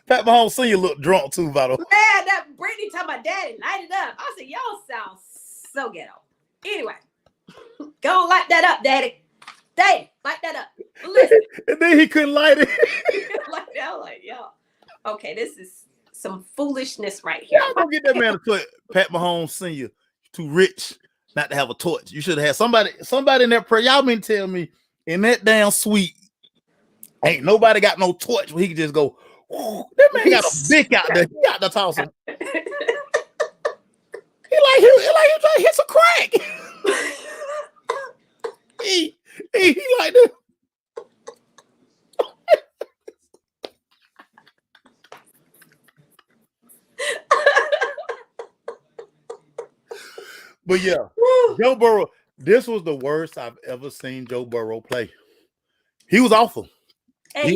Pat Mahomes Senior looked drunk too, by the way. Man, that Brittany talking about daddy light it up. I said, y'all sound so ghetto. Anyway, go light that up, daddy. Daddy, light that up. Listen. And then he couldn't light it. like, yo. Okay, this is some foolishness right here. Y'all gonna get that man to put Pat Mahomes Senior too rich not to have a torch. You should have had somebody in that prayer. Y'all mean tell me in that damn suite ain't nobody got no torch where he could just go. That man got a dick out there. He out there tossing. he like he trying to hit some crack. he like this. But yeah, Joe Burrow. This was the worst I've ever seen Joe Burrow play. He was awful. And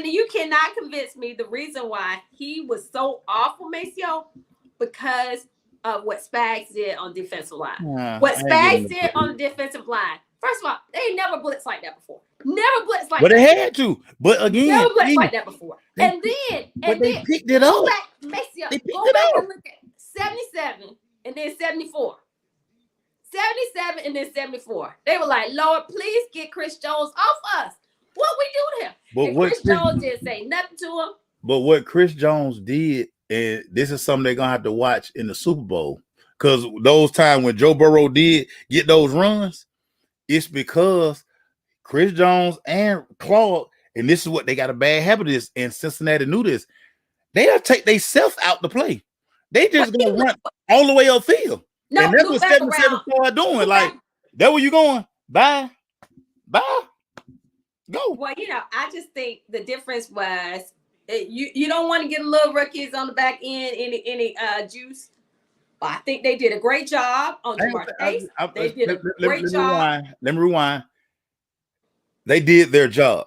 you cannot convince me the reason why he was so awful, Maceo, because of what Spags did on defensive line. What Spags did on the defensive line. First of all, they ain't never blitzed like that before. Never blitzed like that. But they had to. But again, never blitzed like that before. They picked it up. Maceo, go back and look at 77 and then 74. 77 and then 74. They were like, Lord, please get Chris Jones off us. What we do to him? But Chris Jones didn't say nothing to him. But what Chris Jones did, and this is something they're gonna have to watch in the Super Bowl, because those times when Joe Burrow did get those runs, it's because Chris Jones and Claude, and this is what they got a bad habit is, and Cincinnati knew this. They'll take themselves out to play. They just gonna run all the way upfield. No, and that's what 77 started doing. Like, that where you going? Bye. Go. Well, I just think the difference was you don't want to get a little rookies on the back end any juice. But I think they did a great job on Jamar Chase. They did a great job. Let me rewind. They did their job,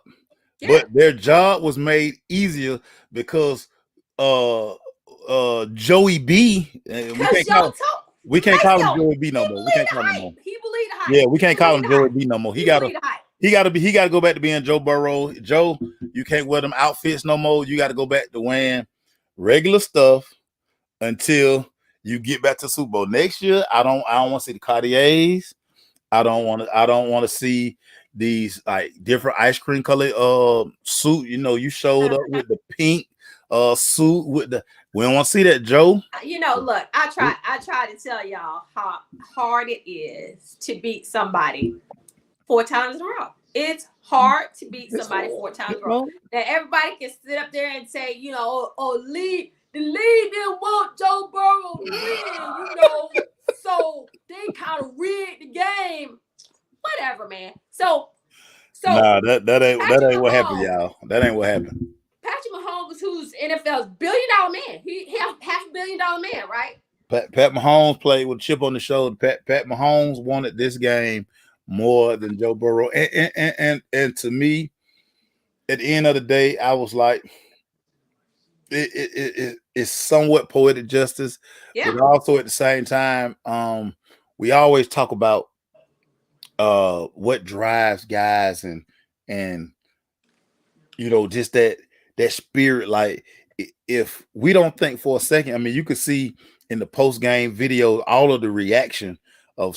but their job was made easier because Joey B. We can't call him Joey B no more. We can't call him no more. He believed the hype. Yeah, we can't call him Joey B no more. He gotta go back to being Joe Burrow. Joe, you can't wear them outfits no more. You got to go back to wearing regular stuff until you get back to Super Bowl next year. I don't want to see the Cartiers. I don't want to see these like different ice cream color suit. You showed up with the pink suit with the. We don't want to see that, Joe. Look, I try to tell y'all how hard it is to beat somebody 4 times in a row. It's hard to beat It's somebody hard, 4 times you in a row. know. Now everybody can sit up there and say, you know, the league didn't want Joe Burrow to win, you know, so they kind of rigged the game. Whatever, man. So Nah, that Patrick ain't what happened, Mahomes, y'all. That ain't what happened. Patrick Mahomes, who's NFL's $1 billion man, he $500 million man, right? Pat Mahomes played with a chip on the shoulder. Pat Mahomes wanted this game more than Joe Burrow, and to me, at the end of the day, I was like, it's somewhat poetic justice, Yeah. but also at the same time, we always talk about what drives guys and you know just that spirit. Like if we don't think for a second, I mean, you could see in the post game videos all of the reaction of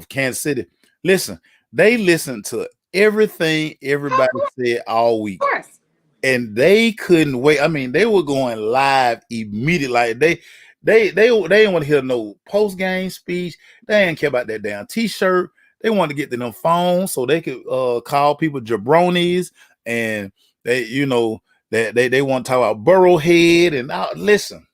Kansas City. Listen, they listened to everything everybody said all week, Of course. and they couldn't wait. I mean, they were going live immediately. Like they didn't want to hear no post game speech. They didn't care about that damn T-shirt. They wanted to get to them phones so they could call people jabronis, and they, you know, that they want to talk about Burrowhead and listen.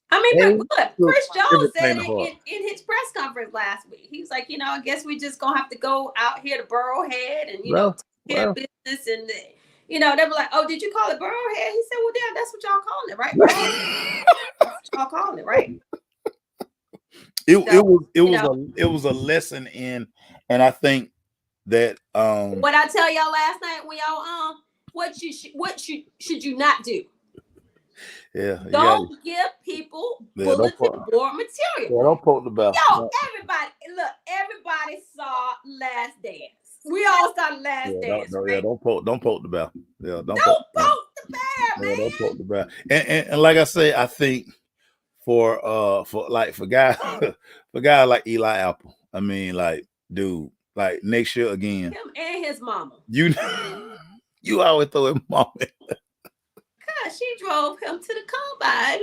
I mean, They but look, took Chris Jones said everything to heart. it in his press conference last week. He was like, you know, I guess we just gonna have to go out here to Burrowhead and, you know, take care of business. And, you know, they were like, oh, did you call it Burrowhead? He said, well, yeah, that's what y'all calling it, right? That's what y'all calling it, right? It was a lesson in, and I think that what I tell y'all last night when y'all what should you not do? Yeah. Don't give people bulletin board material. Yeah, don't poke the bell. Yo, everybody saw Last Dance. We all saw Last Dance. Right? Yeah, don't poke the bell. Yeah, don't poke the bear, man. Yeah, don't poke the bell. And like I say, I think for guys for guys like Eli Apple, I mean, like, dude, like next year again. Him and his mama. You always throw him mama. Cause she drove him to the combine.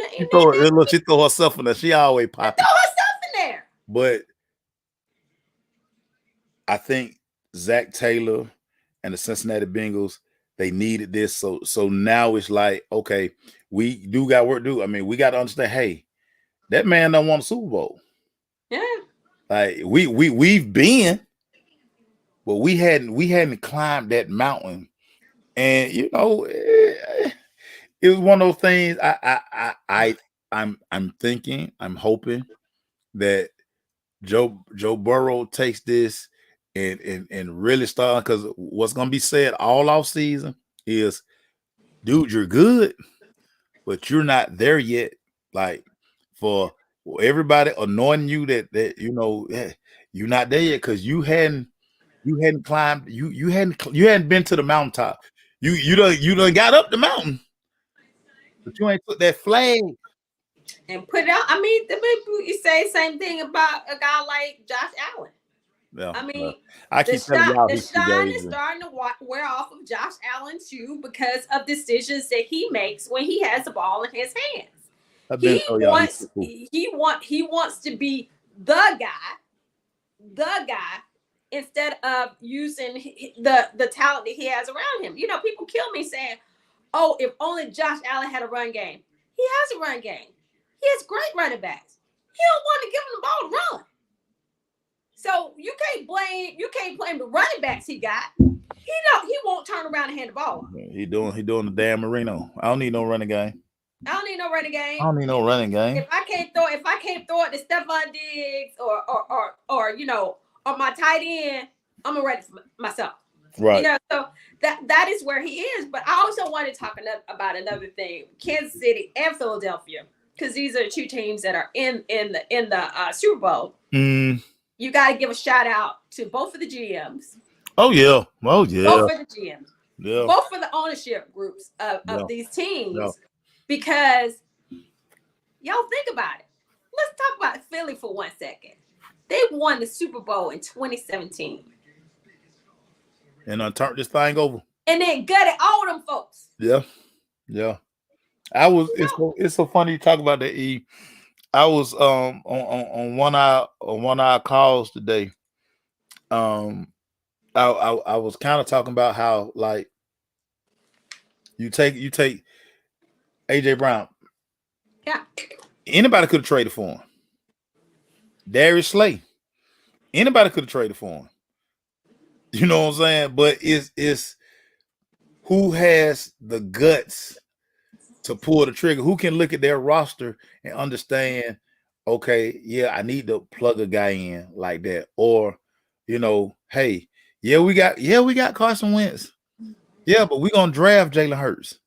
She throw herself in there. She always popping. Throw herself in there. But I think Zach Taylor and the Cincinnati Bengals, they needed this. So now it's like, okay, we do got work to do. I mean, we got to understand, hey, that man don't want a Super Bowl. Yeah. Like we've been, but we hadn't climbed that mountain. And you know, it was one of those things. I'm thinking, I'm hoping that Joe Burrow takes this and really start, because what's gonna be said all off season is, dude, you're good, but you're not there yet. Like for everybody anointing you that you know you're not there yet because you hadn't climbed, you hadn't been to the mountaintop. You done got up the mountain, but you ain't put that flag and put it out. I mean, you say the same thing about a guy like Josh Allen. Yeah, I mean, I keep telling y'all, the shine is starting to wear off of Josh Allen too, because of decisions that he makes when he has the ball in his hands. He wants to be the guy instead of using the talent that he has around him. You know, people kill me saying, "Oh, if only Josh Allen had a run game." He has a run game. He has great running backs. He don't want to give him the ball to run. So you can't blame the running backs he got. He won't turn around and hand the ball. He doing the damn Marino. I don't need no running game. I don't need no running game. If I can't throw it to Stephon Diggs or you know, or my tight end, I'm gonna run it for myself. Right. You know, so that is where he is. But I also want to talk about another thing: Kansas City and Philadelphia, because these are two teams that are in the Super Bowl. You got to give a shout out to both of the GMs. Oh yeah. Both for the GMs. Yeah. Both for the ownership groups of these teams. Yeah. Because y'all think about it. Let's talk about Philly for 1 second. They won the Super Bowl in 2017. And turned this thing over. And then gutted all them folks. Yeah. Yeah. It's so funny you talk about that, E. I was on one of our calls today. I was kind of talking about how like you take AJ Brown. Yeah. Anybody could have traded for him. Darius Slay. Anybody could have traded for him. You know what I'm saying? But it's who has the guts to pull the trigger? Who can look at their roster and understand, okay, yeah, I need to plug a guy in like that. Or, hey, we got Carson Wentz. Yeah, but we're gonna draft Jalen Hurts.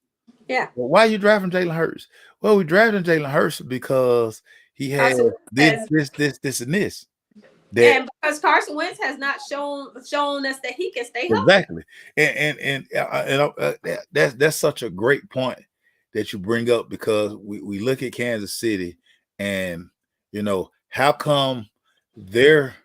Yeah. Well, why are you drafting Jalen Hurts? Well, we drafted Jalen Hurts because he has Carson this, Wentz this, and this. and because Carson Wentz has not shown us that he can stay healthy. Exactly, and that's such a great point that you bring up, because we look at Kansas City, and how come their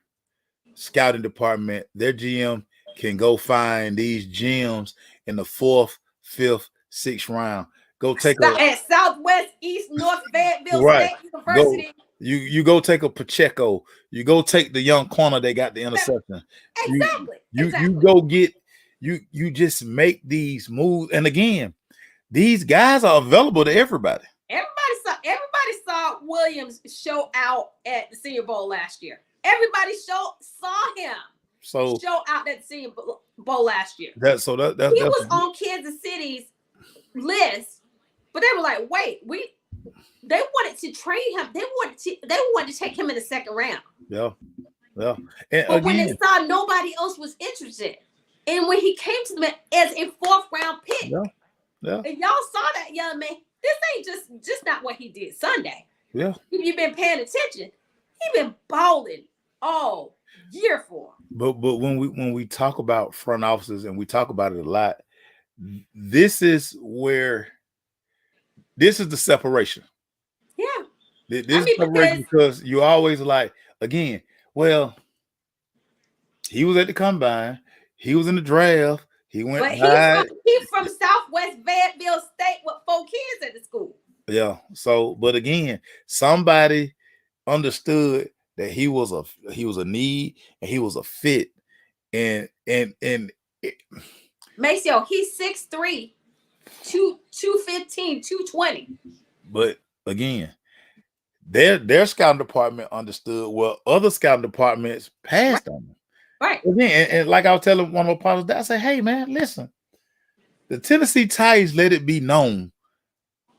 scouting department, their GM can go find these gems in the 4th, 5th, 6th round. Go take at Southwest East North Fayetteville right. State University. You go take a Pacheco. You go take the young corner that got the interception. Exactly. You go get you just make these moves. And again, these guys are available to everybody. Everybody saw Williams show out at the Senior Bowl last year. Everybody saw him show out at the Senior Bowl last year. He was on Kansas City's list, but they were like, wait, they wanted to trade him. They wanted to take him in the 2nd round. Yeah. And but when they saw nobody else was interested, and when he came to them as a 4th round pick, and y'all saw that young man. This ain't just not what he did Sunday. Yeah. If you've been paying attention, he been balling all year for him. But when we talk about front offices, and we talk about it a lot, this is the separation. Yeah. This is separation because you always like, again, well, he was at the combine, he was in the draft, he went. But he's from Southwest Fayetteville State with 4 kids at the school. Yeah. So, but again, somebody understood that he was a need and he was a fit, and Maceo, he's 6'3", 215, 220. But again, their scouting department understood what other scouting departments passed on them. Right. Again, and like I was telling one of my partners, I said, hey man, listen, the Tennessee Titans let it be known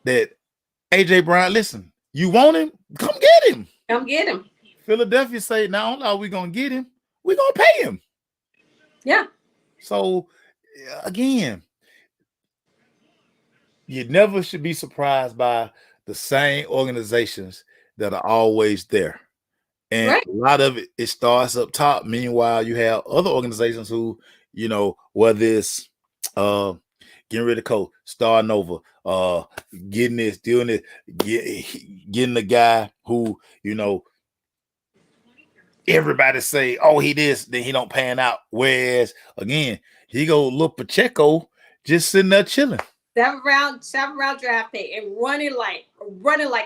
that AJ Brown, listen, you want him? Come get him. Come get him. Philadelphia say, not only are we gonna get him, we're gonna pay him. Yeah. So again, you never should be surprised by the same organizations that are always there. And a lot of it starts up top. Meanwhile, you have other organizations who, whether it's getting rid of coach, starting over, getting this, doing it, getting the guy who, everybody say, oh, he this, then he don't pan out. Whereas again, he go look Pacheco just sitting there chilling. 7th round draft pick and running like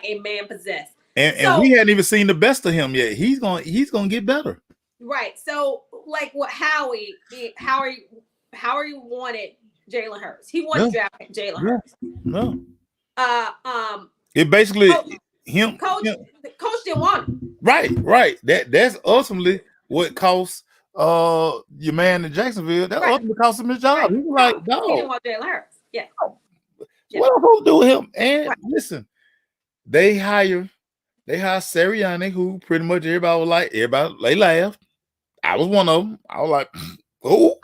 a man possessed. And we hadn't even seen the best of him yet. He's gonna get better. Right. So like what Howie wanted Jalen Hurts. He wanted to draft Jalen Hurts. No. It basically him. Coach didn't want him. Right. That's ultimately what cost your man in Jacksonville. That ultimately cost him his job. He was like, no. He didn't want Jalen Hurts. Yeah. What am I supposed to do with him? And listen, they hire Sirianni, who pretty much they laughed. I was one of them. I was like, oh,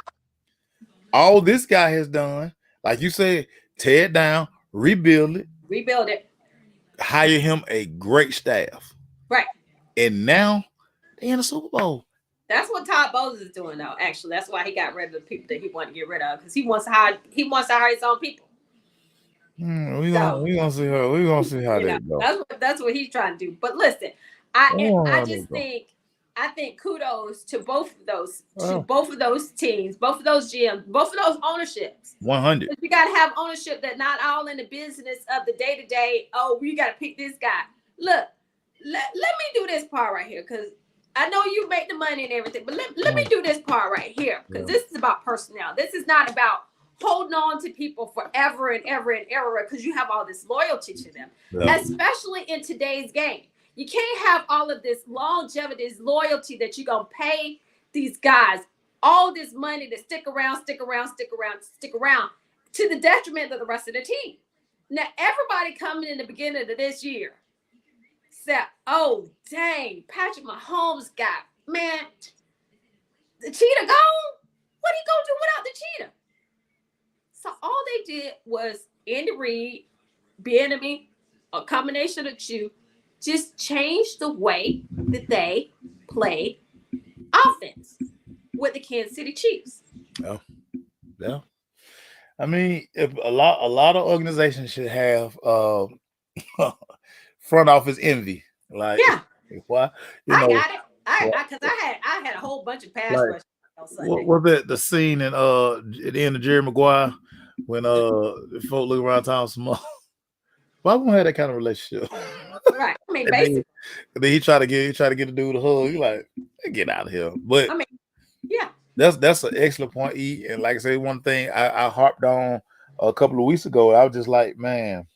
all this guy has done, like you said, tear it down, rebuild it, hire him a great staff. Right. And now they in the Super Bowl. That's what Todd Bowles is doing, though. Actually, that's why he got rid of the people that he wanted to get rid of, because he wants to hire his own people. We gonna see how that goes. That's what he's trying to do. But listen, I think kudos to both of those teams, both of those GMs, both of those ownerships. 100. You got to have ownership that not all in the business of the day to day. Oh, we got to pick this guy. Look, let me do this part right here, because I know you make the money and everything, but let me do this part right here, because this is about personnel. This is not about holding on to people forever and ever and ever because you have all this loyalty to them, especially in today's game. You can't have all of this longevity, this loyalty that you're going to pay these guys all this money to stick around to the detriment of the rest of the team. Now, everybody coming in the beginning of this year said, oh, dang, Patrick Mahomes got, man, the cheetah gone? What he going to do without the cheetah? So all they did was Andy Reid, Bieniemy, a combination of two, just changed the way that they play offense with the Kansas City Chiefs. Yeah. I mean, if a lot of organizations should have front office envy. Like, why? I got it. Because I had a whole bunch of pass rush on Sunday. What was the scene in at the end of Jerry Maguire when folk look around town small? Why won't have that kind of relationship? Right. I mean, basically. Then he try to get the dude a hug. He like, get out of here. But I mean, yeah. That's an excellent point, E. And like I said, one thing I harped on a couple of weeks ago, I was just like, man,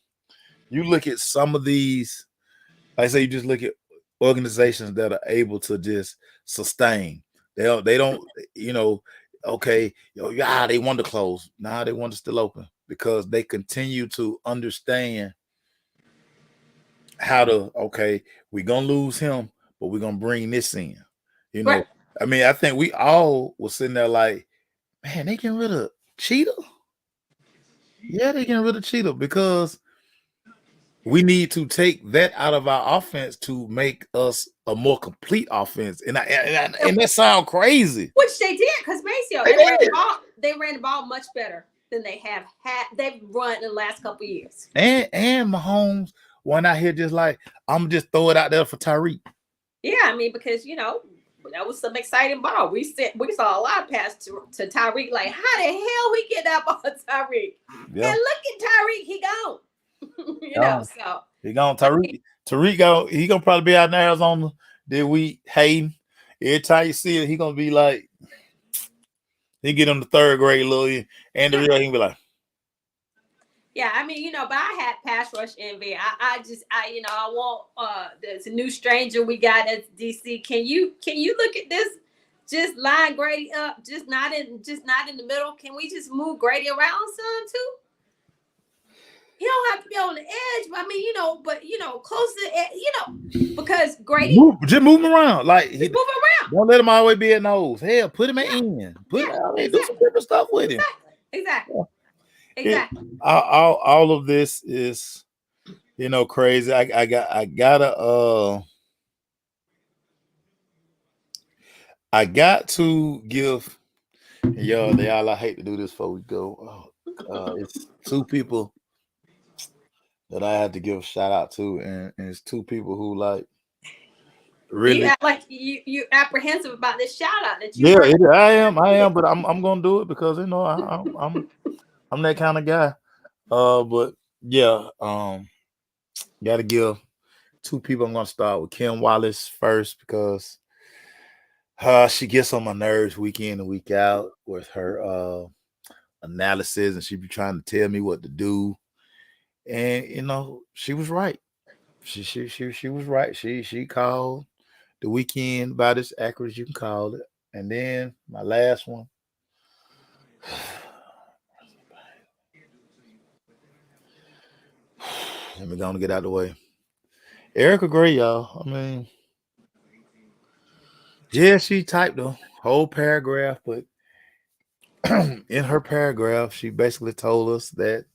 you look at some of these, like I say, you just look at organizations that are able to just sustain. They don't, okay, they want to close. Nah, they want to still open because they continue to understand how to, okay, we're going to lose him, but we're going to bring this in, Right. I mean, I think we all were sitting there like, man, they getting rid of Cheetah? Yeah, they getting rid of Cheetah because we need to take that out of our offense to make us a more complete offense. And that sounds crazy. Which they did, because Maceo, they ran the ball much better than they've run in the last couple of years. And Mahomes went out here just like, I'm just throw it out there for Tyreek. Yeah, I mean, because that was some exciting ball. We saw a lot of passes to Tyreek. Like, how the hell we get that ball to Tyreek? Yeah. And look at Tyreek, he gone. So he gone. Tyreek he gonna probably be out in Arizona this week. Hayden. Every time you see it, he gonna be like, he get on the third grade little and the real he can be like. Yeah, I mean, but I had pass rush envy. I want there's a new stranger we got at DC. Can you look at this? Just line Grady up, just not in the middle. Can we just move Grady around some too? He don't have to be on the edge, but I mean, close to the edge, because Grady just move him around. Like move him around. Don't let him always be at nose. Hell, put him in. Do some different stuff with him. Exactly. Yeah. Exactly. All of this is, crazy. I got to give y'all. I hate to do this before we go. It's two people that I had to give a shout out to, and it's two people who like really. You act like you apprehensive about this shout out that you. Yeah, I am, but I'm gonna do it because I'm that kind of guy. But yeah, gotta give two people. I'm gonna start with Kim Wallace first because she gets on my nerves week in and week out with her analysis, and she be trying to tell me what to do. And she was right. She was right. She called the weekend about as accurate as you can call it. And then my last one. Let me go and get out of the way. Erika Gray, y'all. I mean, yeah, she typed the whole paragraph, but in her paragraph, she basically told us that,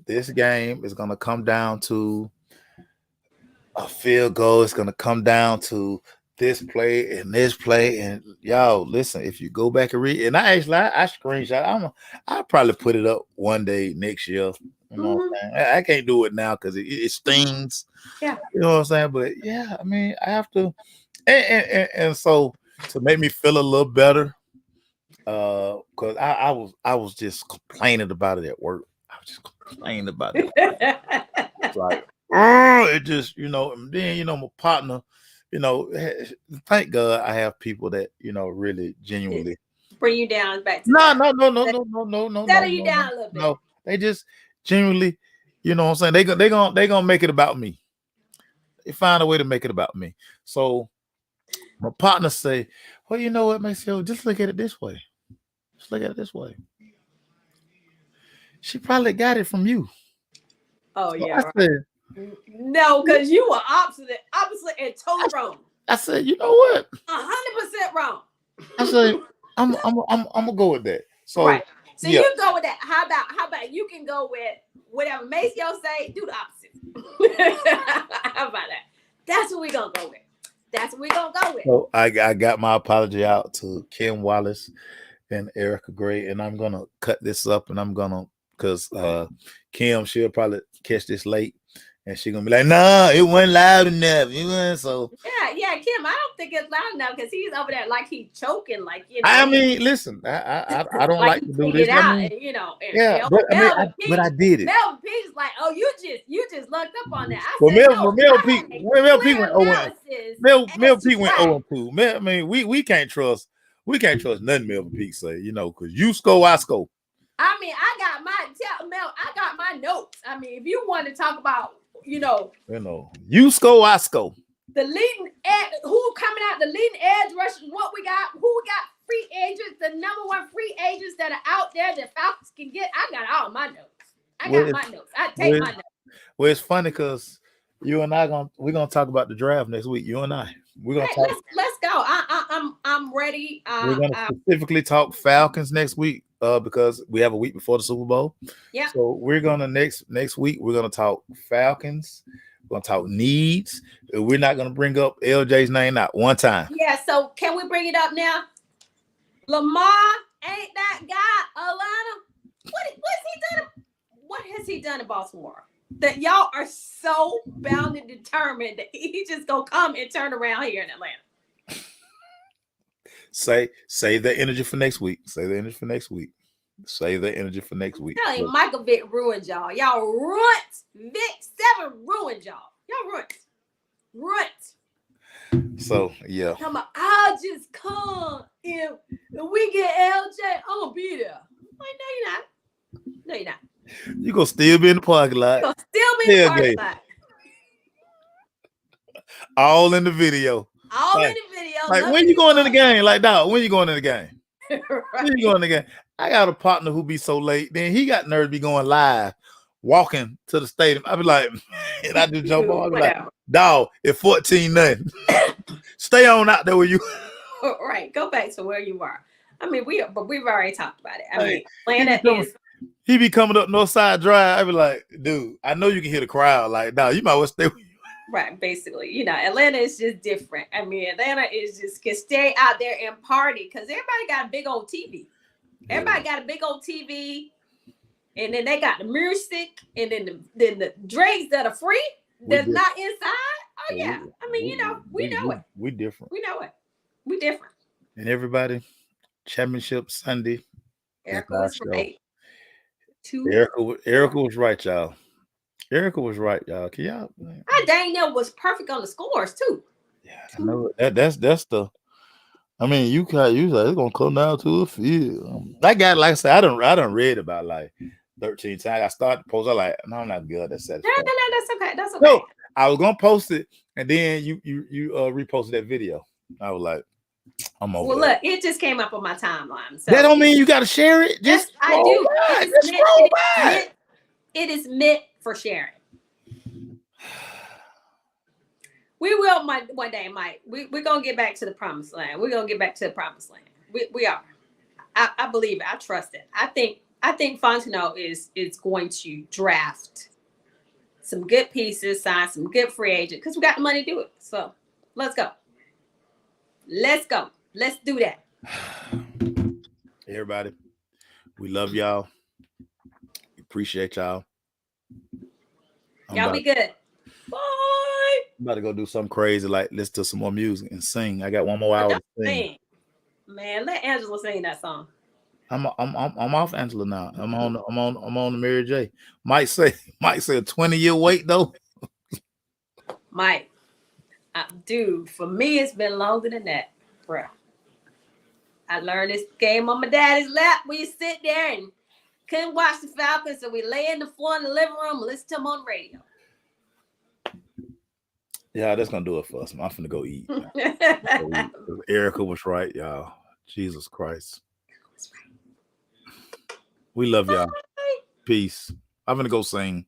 this game is going to come down to a field goal. It's going to come down to this play and this play. And y'all, listen, if you go back and read, and I screenshot, I'll probably put it up one day next year. You know what I'm saying? I can't do it now because it stings. Yeah. You know what I'm saying? But yeah, I mean, I have to. And so to make me feel a little better, because I was just complaining about it at work. I was just complaining about it. It's like, it just, and then, my partner, you know, thank God I have people that, really genuinely. Bring you down back to No, earth. no, no, no, no, no, no, no, no, Settle you no, no. down a little bit. No, they just genuinely, what I'm saying, they gonna make it about me. They find a way to make it about me. So my partner say, well, you know what, Maceo, just look at it this way. Just look at it this way. She probably got it from you. Oh So yeah, I said, no, because you were opposite and totally wrong. I said, you know what? 100% wrong. I said, I'm gonna go with that. So Right. So yeah. you go with that. How about you can go with whatever Maceo say, do the opposite. How about that? That's what we're gonna go with. That's what we're gonna go with. So I got my apology out to Kim Wallace and Erika Gray, and I'm gonna cut this up, and I'm gonna because Kim, she'll probably catch this late, and she's gonna be like, "Nah, it wasn't loud enough." It wasn't so. Yeah, Kim. I don't think it's loud enough because he's over there like he's choking, like I mean, listen, I don't like to do this. It out, I mean, and, yeah, and but Melvin I did it. Melvin Peak's like, oh, you just looked up on that. I Well, said, Mel Peak went 0. Mel Peak went 0 2. I mean, we can't trust nothing Melvin Peak say, because you score, I score. I mean, I got my notes. I mean, if you want to talk about, you score, I score. The leading who coming out, the leading edge rushers, what we got, who we got, free agents, the number one free agents that are out there that Falcons can get. I got all my notes. I take my notes. Well, it's funny because you and we're gonna talk about the draft next week. You and I. We're gonna talk. Let's go. I'm ready. We're gonna specifically talk Falcons next week, because we have a week before the Super Bowl. Yeah. So we're gonna next week we're gonna talk Falcons. We're gonna talk needs. We're not gonna bring up LJ's name not one time. Yeah. So can we bring it up now? Lamar ain't that guy, Atlanta. What's he done? What has he done in Baltimore? That y'all are so bound and determined that he just gonna come and turn around here in Atlanta. Save the energy for next week. Save the energy for next week. Save the energy for next week. Tell him Michael Vick ruined y'all. Y'all runt. Vic 7 ruined y'all. Y'all runt. So yeah. I'll just come if we get LJ. I'm gonna be there. Like, no, you're not. No, you're not. You gonna still be in the parking lot. You're gonna still be in the parking lot. All in the video. All in the video. Like, when you going in the game? Like, dog, when you going in the game? Right. When you going in the game? I got a partner who be so late. Then he got nerves be going live, walking to the stadium. I be like, and I just jump on. I be like, dog, it's 14-0. Stay on out there where you. Right. Go back to where you are. I mean, we've already talked about it. I mean, Atlanta is. He be coming up Northside Drive. I be like, dude, I know you can hear the crowd. Like, dog, you might well stay with you. Right, basically, Atlanta is just different. I mean, Atlanta is just can stay out there and party because everybody got a big old TV. Everybody got a big old TV, and then they got the music, and then the drinks that are free that's not inside. Oh yeah, I mean, we know it. We different. We know it. We different. And everybody, Championship Sunday. Erika was right. Erika was right, y'all. Erika was right, y'all. Can y'all? Danielle was perfect on the scores too. Yeah, I know that's the. I mean, you like it's gonna come down to a field. I got, like I said, I done read about like 13 times. I started to post. I like, no, I'm not good. That's satisfying. No, that's okay. That's okay. No, I was gonna post it, and then you reposted that video. I was like, I'm over. Well, look, it just came up on my timeline. So that don't mean you got to share it. Just I do. Just scroll by. It is meant for sharing. We will one day, Mike. We're gonna get back to the promised land. We're gonna get back to the promised land. We are. I believe it. I trust it. I think Fontenot is going to draft some good pieces, sign some good free agents because we got the money to do it. So let's go. Let's go. Let's do that. Everybody, we love y'all. We appreciate y'all. Y'all be good. Bye. I'm about to go do something crazy, like listen to some more music and sing. I got one more hour to sing. Man, let Angela sing that song. I'm off Angela now. I'm on the Mary J. Might say a 20-year wait though. Mike, Dude, for me, it's been longer than that, bro. I learned this game on my daddy's lap. We sit there and couldn't watch the Falcons, so we lay in the floor in the living room and listen to them on the radio. Yeah, that's gonna do it for us. I'm finna go eat. Erika was right, y'all. Jesus Christ. We love y'all. Peace. I'm gonna go sing.